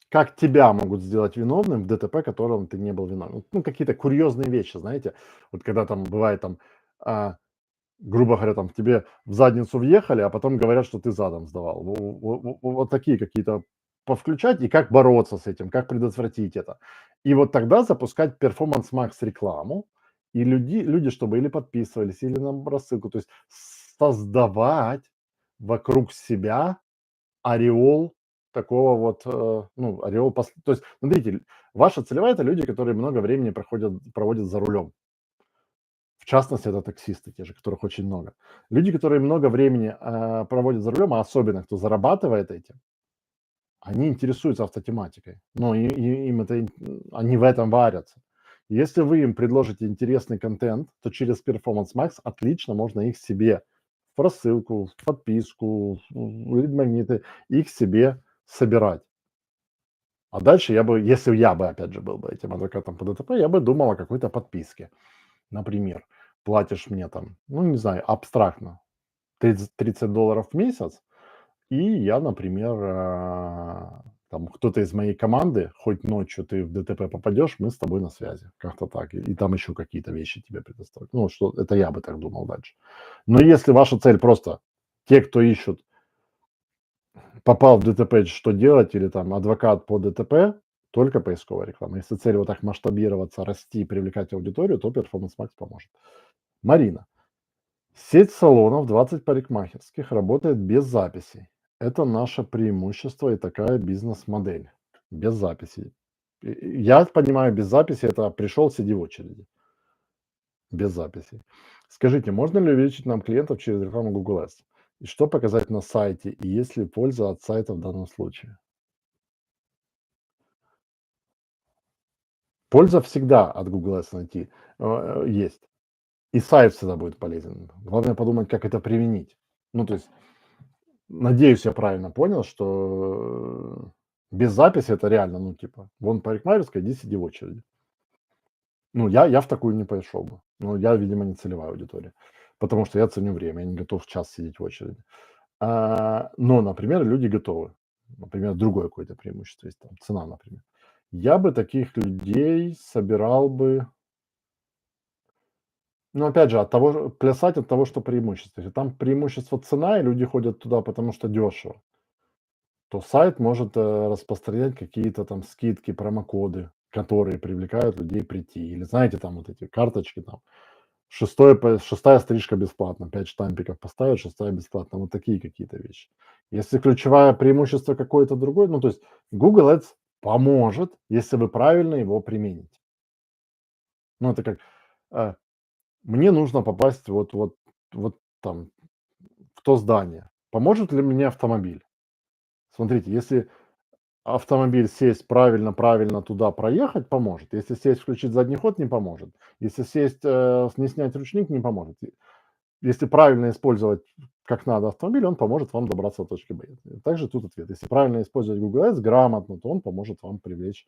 как тебя могут сделать виновным в ДТП, которым ты не был виновен. Ну, какие-то курьезные вещи, знаете. Вот когда там бывает там, грубо говоря, там тебе в задницу въехали, а потом говорят, что ты задом сдавал. Вот такие какие-то повключать и как бороться с этим, как предотвратить это. И вот тогда запускать Performance Max рекламу, и люди, чтобы или подписывались, или на рассылку, то есть создавать вокруг себя ореол такого вот, ну, ореол то есть, смотрите, ваша целевая – это люди, которые много времени проводят за рулем. В частности, это таксисты те же, которых очень много. Люди, которые много времени, проводят за рулем, а особенно кто зарабатывает этим, они интересуются автотематикой. Ну, им это они в этом варятся. Если вы им предложите интересный контент, то через Performance Max отлично можно их себе в рассылку, в подписку, в лид-магниты, их себе собирать. А дальше если я бы, опять же, был бы этим адвокатом по ДТП, я бы думал о какой-то подписке. Например, платишь мне там, ну, не знаю, абстрактно, $30 в месяц, и я, например, там кто-то из моей команды, хоть ночью ты в ДТП попадешь, мы с тобой на связи. Как-то так. И там еще какие-то вещи тебе предоставят. Ну, что это я бы так думал дальше. Но если ваша цель просто те, кто ищут, попал в ДТП, что делать, или там адвокат по ДТП, только поисковая реклама. Если цель вот так масштабироваться, расти, привлекать аудиторию, то Performance Max поможет. Марина. Сеть салонов 20 парикмахерских работает без записей. Это наше преимущество и такая бизнес-модель. Без записей. Я понимаю, без записи это пришел, сиди в очереди. Без записей. Скажите, можно ли увеличить нам клиентов через рекламу Google Ads? И что показать на сайте? И есть ли польза от сайта в данном случае? Польза всегда от Google Ads найти есть. И сайт всегда будет полезен. Главное подумать, как это применить. Ну, то есть, надеюсь, я правильно понял, что без записи это реально, ну, типа, вон парикмахерская, иди сиди в очереди. Ну, я в такую не пошел бы. Ну, я, видимо, не целевая аудитория. Потому что я ценю время, я не готов час сидеть в очереди. Но, например, люди готовы. Например, другое какое-то преимущество есть, там, цена, например. Я бы таких людей собирал бы, ну, опять же, от того, плясать от того, что преимущество. Если там преимущество цена, и люди ходят туда, потому что дешево, то сайт может распространять какие-то там скидки, промокоды, которые привлекают людей прийти. Или знаете, там вот эти карточки, там, шестая стрижка бесплатно, 5 штампиков поставить, шестая бесплатно. Вот такие какие-то вещи. Если ключевое преимущество какое-то другое, ну, то есть Google Ads поможет, если вы правильно его примените. Ну, это как, э, мне нужно попасть вот там в то здание. Поможет ли мне автомобиль? Смотрите, если автомобиль сесть правильно туда проехать, поможет. Если сесть, включить задний ход, не поможет. Если сесть, не снять ручник, не поможет. Если правильно использовать как надо автомобиль, он поможет вам добраться до точки Б. Также тут ответ. Если правильно использовать Google Ads грамотно, то он поможет вам привлечь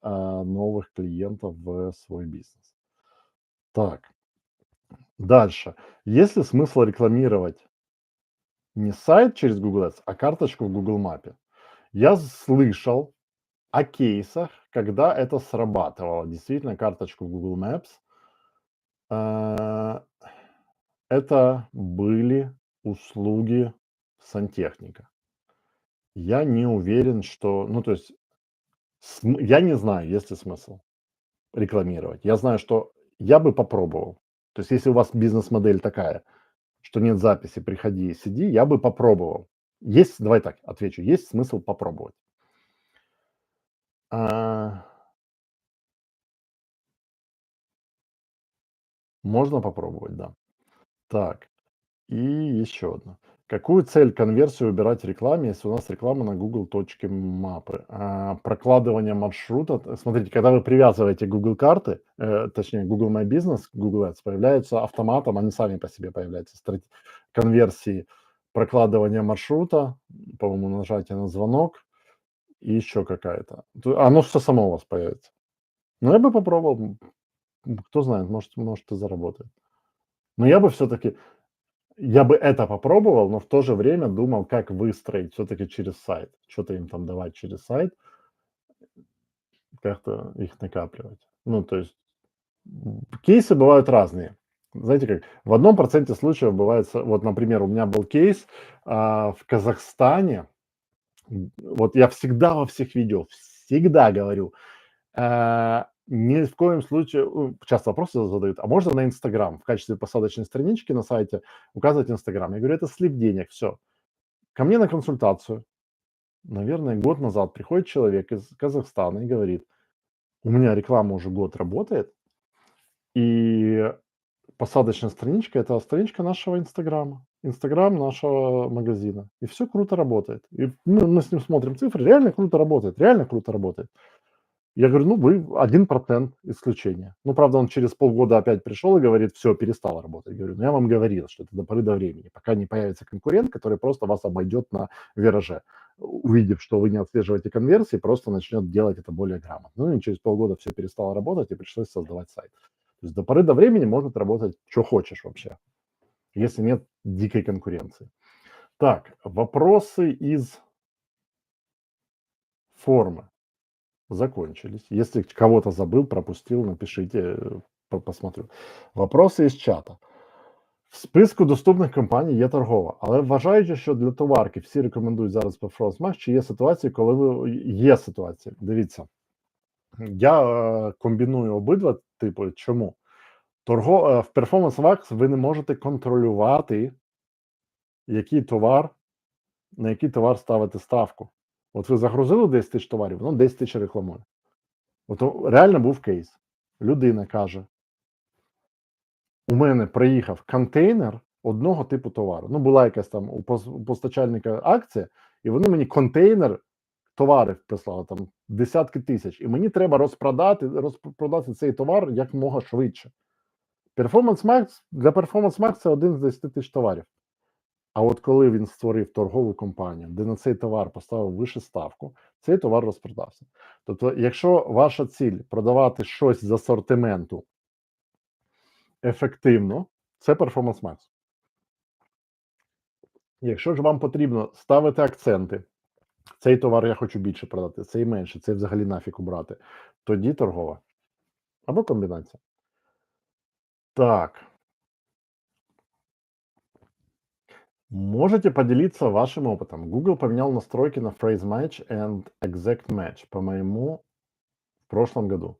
новых клиентов в свой бизнес. Так, дальше. Есть ли смысл рекламировать не сайт через Google Ads, а карточку в Google Мапе? Я слышал о кейсах, когда это срабатывало. Действительно, карточку в Google Maps. А, Это были услуги сантехника. Я не уверен, что, ну, то есть, я не знаю, есть ли смысл рекламировать. Я знаю, что я бы попробовал. То есть, если у вас бизнес-модель такая, что нет записи, приходи, сиди, я бы попробовал. Есть, давай так отвечу, есть смысл попробовать. А, Можно попробовать, да. Так, и еще одно. Какую цель конверсии выбирать в рекламе, если у нас реклама на Google точки мапы? Прокладывание маршрута. Смотрите, когда вы привязываете Google карты, точнее Google My Business, Google Ads, появляются автоматом, они сами по себе появляются. Конверсии прокладывания маршрута, по-моему, нажатие на звонок и еще какая-то. Оно все само у вас появится. Но я бы попробовал, кто знает, может и заработает. Но я бы все-таки, я бы это попробовал, но в то же время думал, как выстроить все-таки через сайт. Что-то им там давать через сайт, как-то их накапливать. Ну, то есть кейсы бывают разные. Знаете как, в 1% случаев бывает, вот, например, у меня был кейс в Казахстане. Вот я всегда во всех видео, всегда говорю, ни в коем случае, часто вопросы задают, а можно на Инстаграм в качестве посадочной странички на сайте указывать Инстаграм? Я говорю, это слив денег, все. Ко мне на консультацию, наверное, год назад приходит человек из Казахстана и говорит: у меня реклама уже год работает, и посадочная страничка — это страничка нашего Инстаграма, Инстаграм нашего магазина. И все круто работает. И мы с ним смотрим цифры, реально круто работает. Я говорю: ну, вы 1% исключения. Ну, правда, он через полгода опять пришел и говорит: все, перестало работать. Говорю: ну, я вам говорил, что это до поры до времени, пока не появится конкурент, который просто вас обойдет на вираже. Увидев, что вы не отслеживаете конверсии, просто начнет делать это более грамотно. Ну, и через полгода все перестало работать, и пришлось создавать сайт. То есть до поры до времени может работать что хочешь вообще, если нет дикой конкуренции. Так, вопросы из формы закончились. Если кого-то забыл, пропустил, напишите, посмотрю. Вопроси із чата. В списку доступних компаній є торгова, але вважаючи, що для товарки всі рекомендують зараз Performance Max, чи є ситуації, коли ви є ситуації. Дивіться, я комбіную обидва типи. Чому? В Performance Max ви не можете контролювати, який товар, на який товар ставити ставку. От ви загрузили 10 тисяч товарів, воно 10 тисяч рекламує. От реально був кейс. Людина каже: у мене приїхав контейнер одного типу товару. Ну, була якась там у постачальника акція, і вони мені контейнер товарів прислали, там десятки тисяч. І мені треба розпродати цей товар якомога швидше. Performance Max, для Performance Max це один з 10 тисяч товарів. А от коли він створив торгову компанію, де на цей товар поставив вище ставку, цей товар розпродався. Тобто, якщо ваша ціль продавати щось з асортименту ефективно, це Performance Max. Якщо ж вам потрібно ставити акценти, цей товар я хочу більше продати, цей менше, цей взагалі нафіг убрати, тоді торгова. Або комбінація. Так. Можете поделиться вашим опытом? Google поменял настройки на Phrase Match and Exact Match, по-моему, в прошлом году.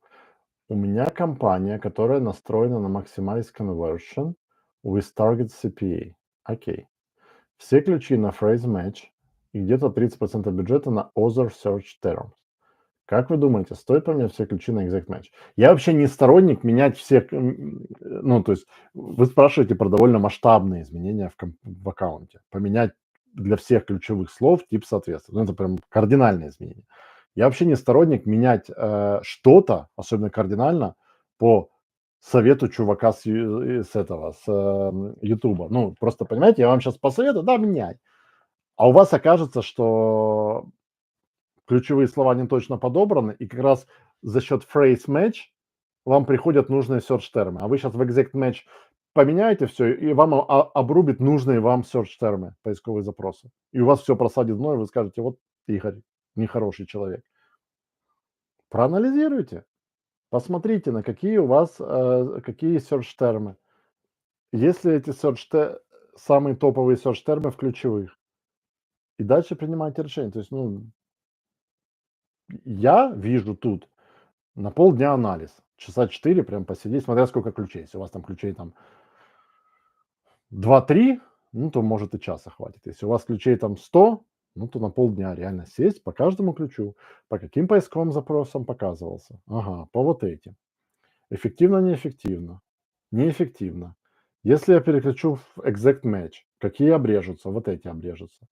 У меня компания, которая настроена на Maximize Conversion with Target CPA. Окей. Все ключи на Phrase Match и где-то 30% бюджета на Other Search Terms. Как вы думаете, стоит поменять все ключи на Exact Match? Я вообще не сторонник менять все... Ну, то есть вы спрашиваете про довольно масштабные изменения в аккаунте. Поменять для всех ключевых слов тип соответствия. Ну, это прям кардинальные изменения. Я вообще не сторонник менять что-то, особенно кардинально, по совету чувака с Ютуба. Ну, просто, понимаете, я вам сейчас посоветую, да, меняй. А у вас окажется, что ключевые слова не точно подобраны, и как раз за счет phrase match вам приходят нужные search термы. А вы сейчас в exact match поменяете все, и вам обрубит нужные вам search термы, поисковые запросы. И у вас все просадит в ноль, вы скажете: вот Игорь, нехороший человек. Проанализируйте, посмотрите, на какие у вас, какие search термы. Если эти самые топовые search термы в ключевых, и дальше принимайте решение. То есть, ну, я вижу тут на полдня анализ. Часа 4 прям посидеть, смотря сколько ключей. Если у вас там ключей там 2-3, ну, то может и часа хватит. Если у вас ключей там 100, ну, то на полдня реально сесть по каждому ключу, по каким поисковым запросам показывался. Ага, по вот этим. Эффективно, неэффективно. Неэффективно. Если я переключу в Exact Match, какие обрежутся? Вот эти обрежутся.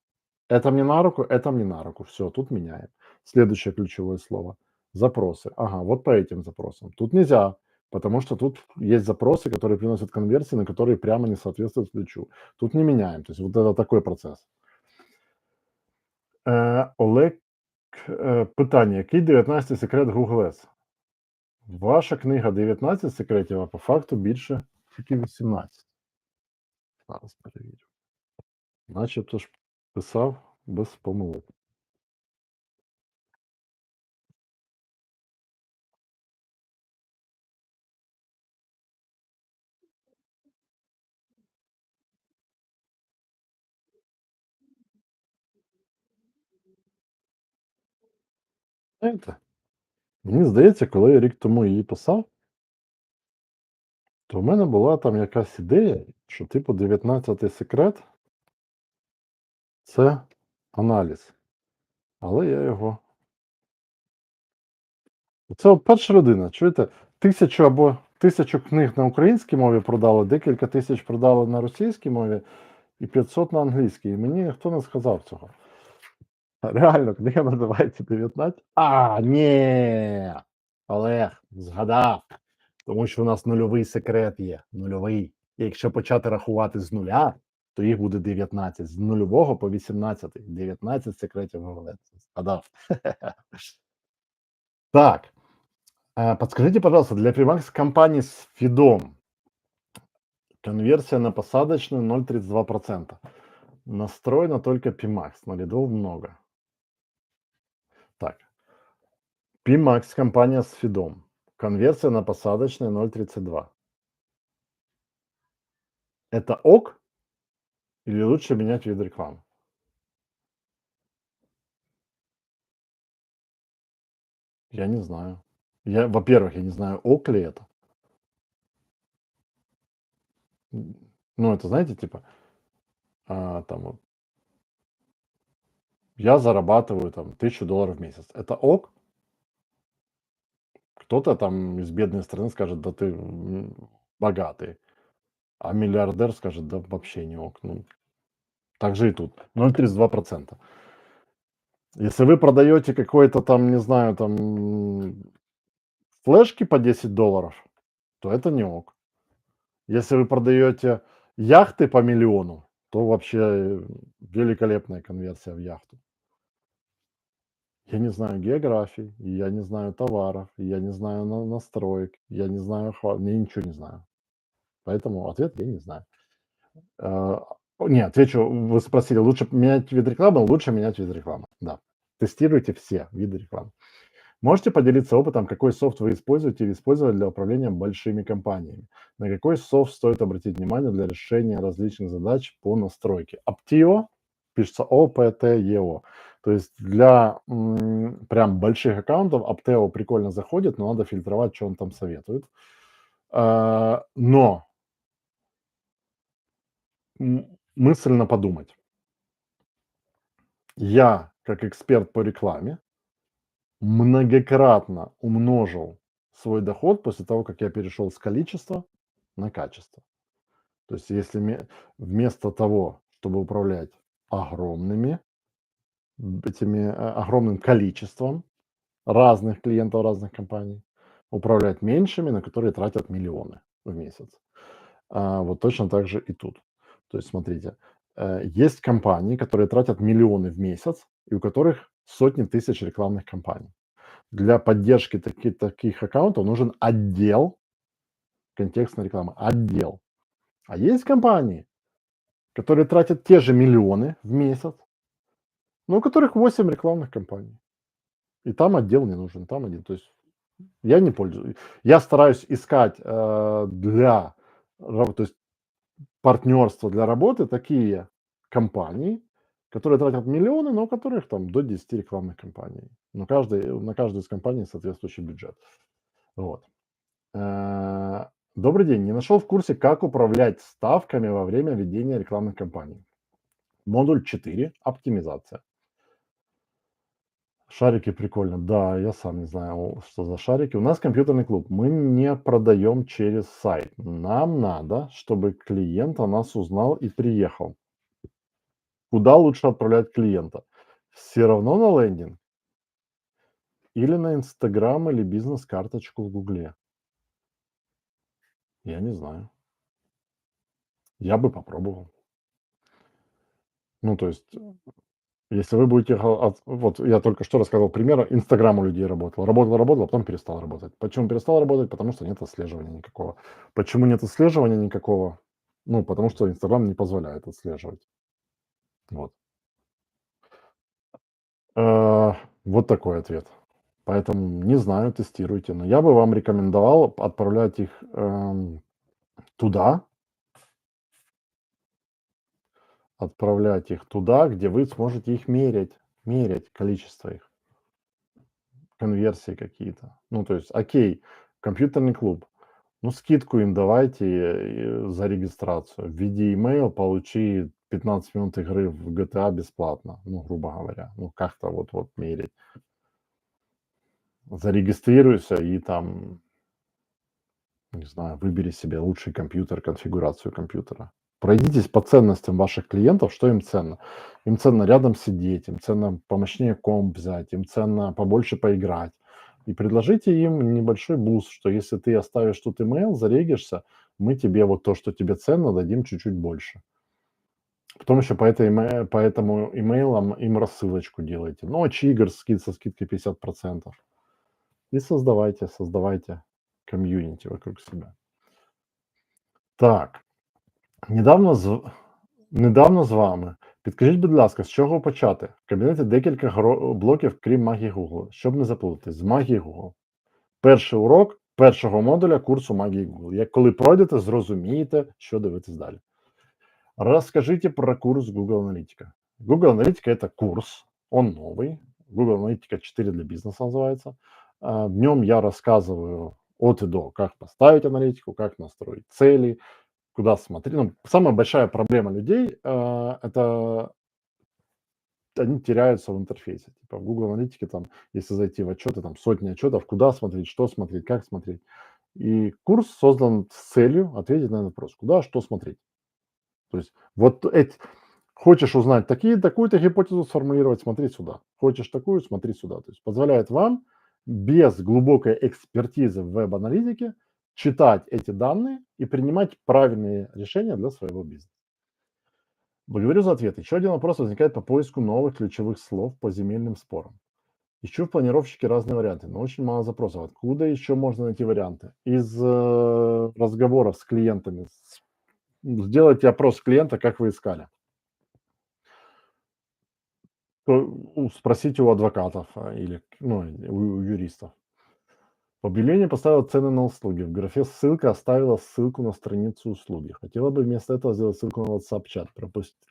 Это мне на руку, это мне на руку. Все, тут меняем. Следующее ключевое слово. Запросы. Ага, вот по этим запросам. Тут нельзя, потому что тут есть запросы, которые приносят конверсии, на которые прямо не соответствуют ключу. Тут не меняем. То есть вот это такой процесс. Олег, питання. Який 19 секрет Google Ads? Ваша книга 19 секретів, а по факту більше тільки 18. Зараз перевірю. Начебто ж писав без помилок. Знаєте, мені здається, коли я рік тому її писав, то в мене була там якась ідея, що типу 19 секрет це аналіз. Але я його. Це от перша людина, чуєте, 1000 або 1000 книг на українській мові продали, декілька тисяч продали на російській мові і 500 на англійській. І мені ніхто не сказав цього. Реально, книга називається 19. Ні. Олег, згадав. Тому що у нас нульовий секрет є. Нульовий. І якщо почати рахувати з нуля, то їх буде 19. З нульового по 18. 19 секретів Google Ads. Згадав. Так. Подскажите, пожалуйста, для Primax компании с фидом конверсия на посадочную 0,32%. Настроена только PMAX, на лидов много. Так, Pimax, компания с фидом. Конверсия на посадочной 0,32. Это ок или лучше менять вид рекламы? Я не знаю. Во-первых, я не знаю, ок ли это. Ну, это, знаете, типа, там вот я зарабатываю там $1000 в месяц. Это ок? Кто-то там из бедной страны скажет: "Да ты, богатый". А миллиардер скажет: "Да вообще не ок". Ну, так же и тут. 0,32%. Если вы продаете какой-то там, не знаю, там, флешки по $10, то это не ок. Если вы продаете яхты по миллиону, то вообще, великолепная конверсия в яхту. Я не знаю географии, я не знаю товаров, я не знаю настроек, я не знаю я ничего не знаю. Поэтому ответ я не знаю. А, не, отвечу, вы спросили, лучше менять вид рекламы? Лучше менять вид рекламы, да. Тестируйте все виды рекламы. Можете поделиться опытом, какой софт вы используете или использовали для управления большими компаниями? На какой софт стоит обратить внимание для решения различных задач по настройке? Aptio, пишется OPTEO. То есть для прям больших аккаунтов Apteo прикольно заходит, но надо фильтровать, что он там советует. Но мысленно подумать. Я, как эксперт по рекламе, многократно умножил свой доход после того, как я перешел с количества на качество. То есть если вместо того, чтобы управлять огромными, огромным количеством разных клиентов разных компаний, управлять меньшими, на которые тратят миллионы в месяц. Вот точно так же и тут. То есть смотрите, есть компании, которые тратят миллионы в месяц, и у которых сотни тысяч рекламных кампаний. Для поддержки таких аккаунтов нужен отдел контекстной рекламы. Отдел. А есть компании, которые тратят те же миллионы в месяц, но у которых 8 рекламных кампаний. И там отдел не нужен, там один. То есть я не пользуюсь. Я стараюсь искать то есть партнерства для работы такие компании, которые тратят миллионы, но у которых там до 10 рекламных кампаний. На каждую из компаний соответствующий бюджет. Вот. Добрый день. Не нашел в курсе, как управлять ставками во время ведения рекламных кампаний. Модуль 4. Оптимизация. Шарики прикольно. Да, я сам не знаю, что за шарики. У нас компьютерный клуб. Мы не продаем через сайт. Нам надо, чтобы клиент о нас узнал и приехал. Куда лучше отправлять клиента? Все равно на лендинг? Или на Инстаграм или бизнес-карточку в Гугле? Я не знаю. Я бы попробовал. Ну, то есть, если вы будете, вот я только что рассказал пример, Инстаграм у людей работал. Работал, а потом перестал работать. Почему перестал работать? Потому что нет отслеживания никакого. Почему нет отслеживания никакого? Ну, потому что Инстаграм не позволяет отслеживать. Вот. Вот такой ответ. Поэтому не знаю, тестируйте. Но я бы вам рекомендовал отправлять их туда, где вы сможете их мерять количество их, конверсии какие-то. Ну, то есть, окей, компьютерный клуб, ну, скидку им давайте за регистрацию. Введи имейл, получи 15 минут игры в GTA бесплатно, ну, грубо говоря. Ну, как-то вот мерить. Зарегистрируйся и там, не знаю, выбери себе лучший компьютер, конфигурацию компьютера. Пройдитесь по ценностям ваших клиентов, что им ценно. Им ценно рядом сидеть, им ценно помощнее комп взять, им ценно побольше поиграть. И предложите им небольшой буст, что если ты оставишь тут имейл, зарегишься, мы тебе вот то, что тебе ценно, дадим чуть-чуть больше. Потом еще по этому имейлам им рассылочку делайте. Ночь игр со скидкой 50%. И создавайте комьюнити вокруг себя. Так, недавно з вами Підкажіть, будь ласка, з чого почати? В кабінеті декілька блоків, крім магії Google, щоб не заплутатись. З магії Google. Перший урок першого модуля курсу магії Google. Як коли пройдете, зрозумієте, що дивитись далі. Расскажите про курс Google Аналитика. Google Аналитика – это курс, он новый. Google Аналитика 4 для бизнеса называется. В нем я рассказываю от и до, как поставить аналитику, как настроить цели, куда смотреть. Ну, самая большая проблема людей это они теряются в интерфейсе. Типа в Google Аналитике, там, если зайти в отчеты, там сотни отчетов, куда смотреть, что смотреть, как смотреть. И курс создан с целью ответить на этот вопрос, куда, что смотреть. То есть вот эти, хочешь узнать такую-то гипотезу сформулировать, смотри сюда. Хочешь такую, смотри сюда. То есть позволяет вам без глубокой экспертизы в веб-аналитике читать эти данные и принимать правильные решения для своего бизнеса. Благодарю за ответ. Еще один вопрос возникает по поиску новых ключевых слов по земельным спорам. Ищу в планировщике разные варианты, но очень мало запросов. Откуда еще можно найти варианты? Из разговоров с клиентами. Сделайте опрос клиента, как вы искали. Спросите у адвокатов или у юристов. В объявлении поставила цены на услуги. В графе ссылка оставила ссылку на страницу услуги. Хотела бы вместо этого сделать ссылку на WhatsApp-чат. Пропустить.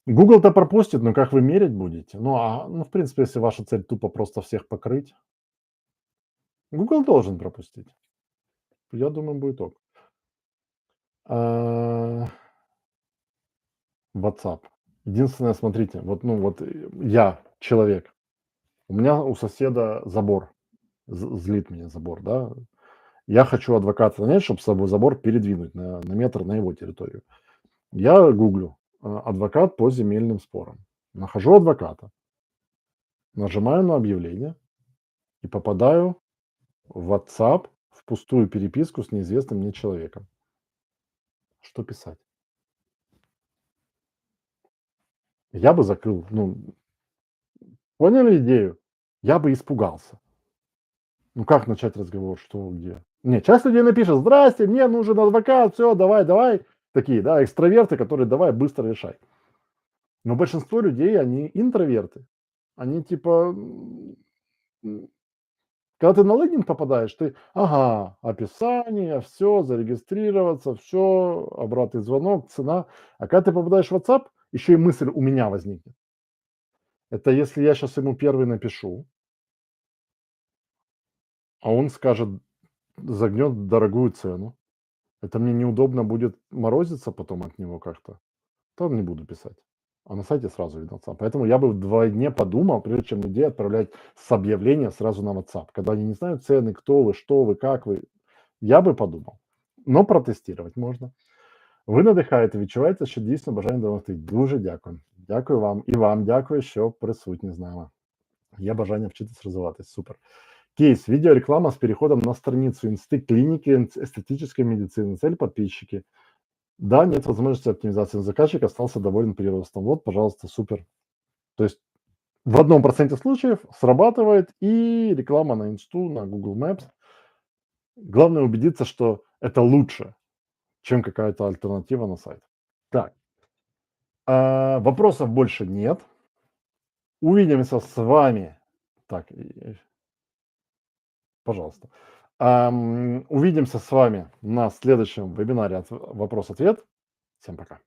Google-то пропустит, но как вы мерить будете? В принципе, если ваша цель тупо просто всех покрыть, Google должен пропустить. Я думаю, будет ок. WhatsApp. Единственное, смотрите, я человек. У меня у соседа забор. Злит меня забор, да. Я хочу адвоката нанять, чтобы с собой забор передвинуть на метр на его территорию. Я гуглю адвокат по земельным спорам. Нахожу адвоката, нажимаю на объявление и попадаю в WhatsApp в пустую переписку с неизвестным мне человеком. Что писать? Я бы закрыл, поняли идею? Я бы испугался. Как начать разговор, что, где? Нет, часть людей напишет: здрасте, мне нужен адвокат, все, давай. Такие, да, экстраверты, которые давай быстро решай. Но большинство людей, они интроверты. Они типа, когда ты на лендинг попадаешь, ты, описание, все, зарегистрироваться, все, обратный звонок, цена. А когда ты попадаешь в WhatsApp, еще и мысль у меня возникнет. Это если я сейчас ему первый напишу, а он скажет, загнет дорогую цену, это мне неудобно будет морозиться потом от него как-то, то не буду писать. А на сайте сразу видно WhatsApp. Поэтому я бы вдвойне подумал, прежде чем людей отправлять с объявления сразу на WhatsApp. Когда они не знают цены, кто вы, что вы, как вы. Я би подумав. Но протестувати можна. Ви надихаєте, відчуваєте, що дійсно бажання допомогти. Дуже дякую. Дякую вам. І вам дякую, що присутні з нами. Є бажання вчитись розвиватись. Супер. Кейс. Видеореклама с переходом на страницу инсты клиники эстетической медицины. Цель подписчики. Да, нет возможности оптимизации. Заказчик остался доволен приростом. Вот, пожалуйста, супер. То есть в 1% случаев срабатывает и реклама на инсту, на Google Maps. Главное убедиться, что это лучше, чем какая-то альтернатива на сайт. Так. Вопросов больше нет. Увидимся с вами. Так, пожалуйста. Увидимся с вами на следующем вебинаре «Вопрос-ответ». Всем пока.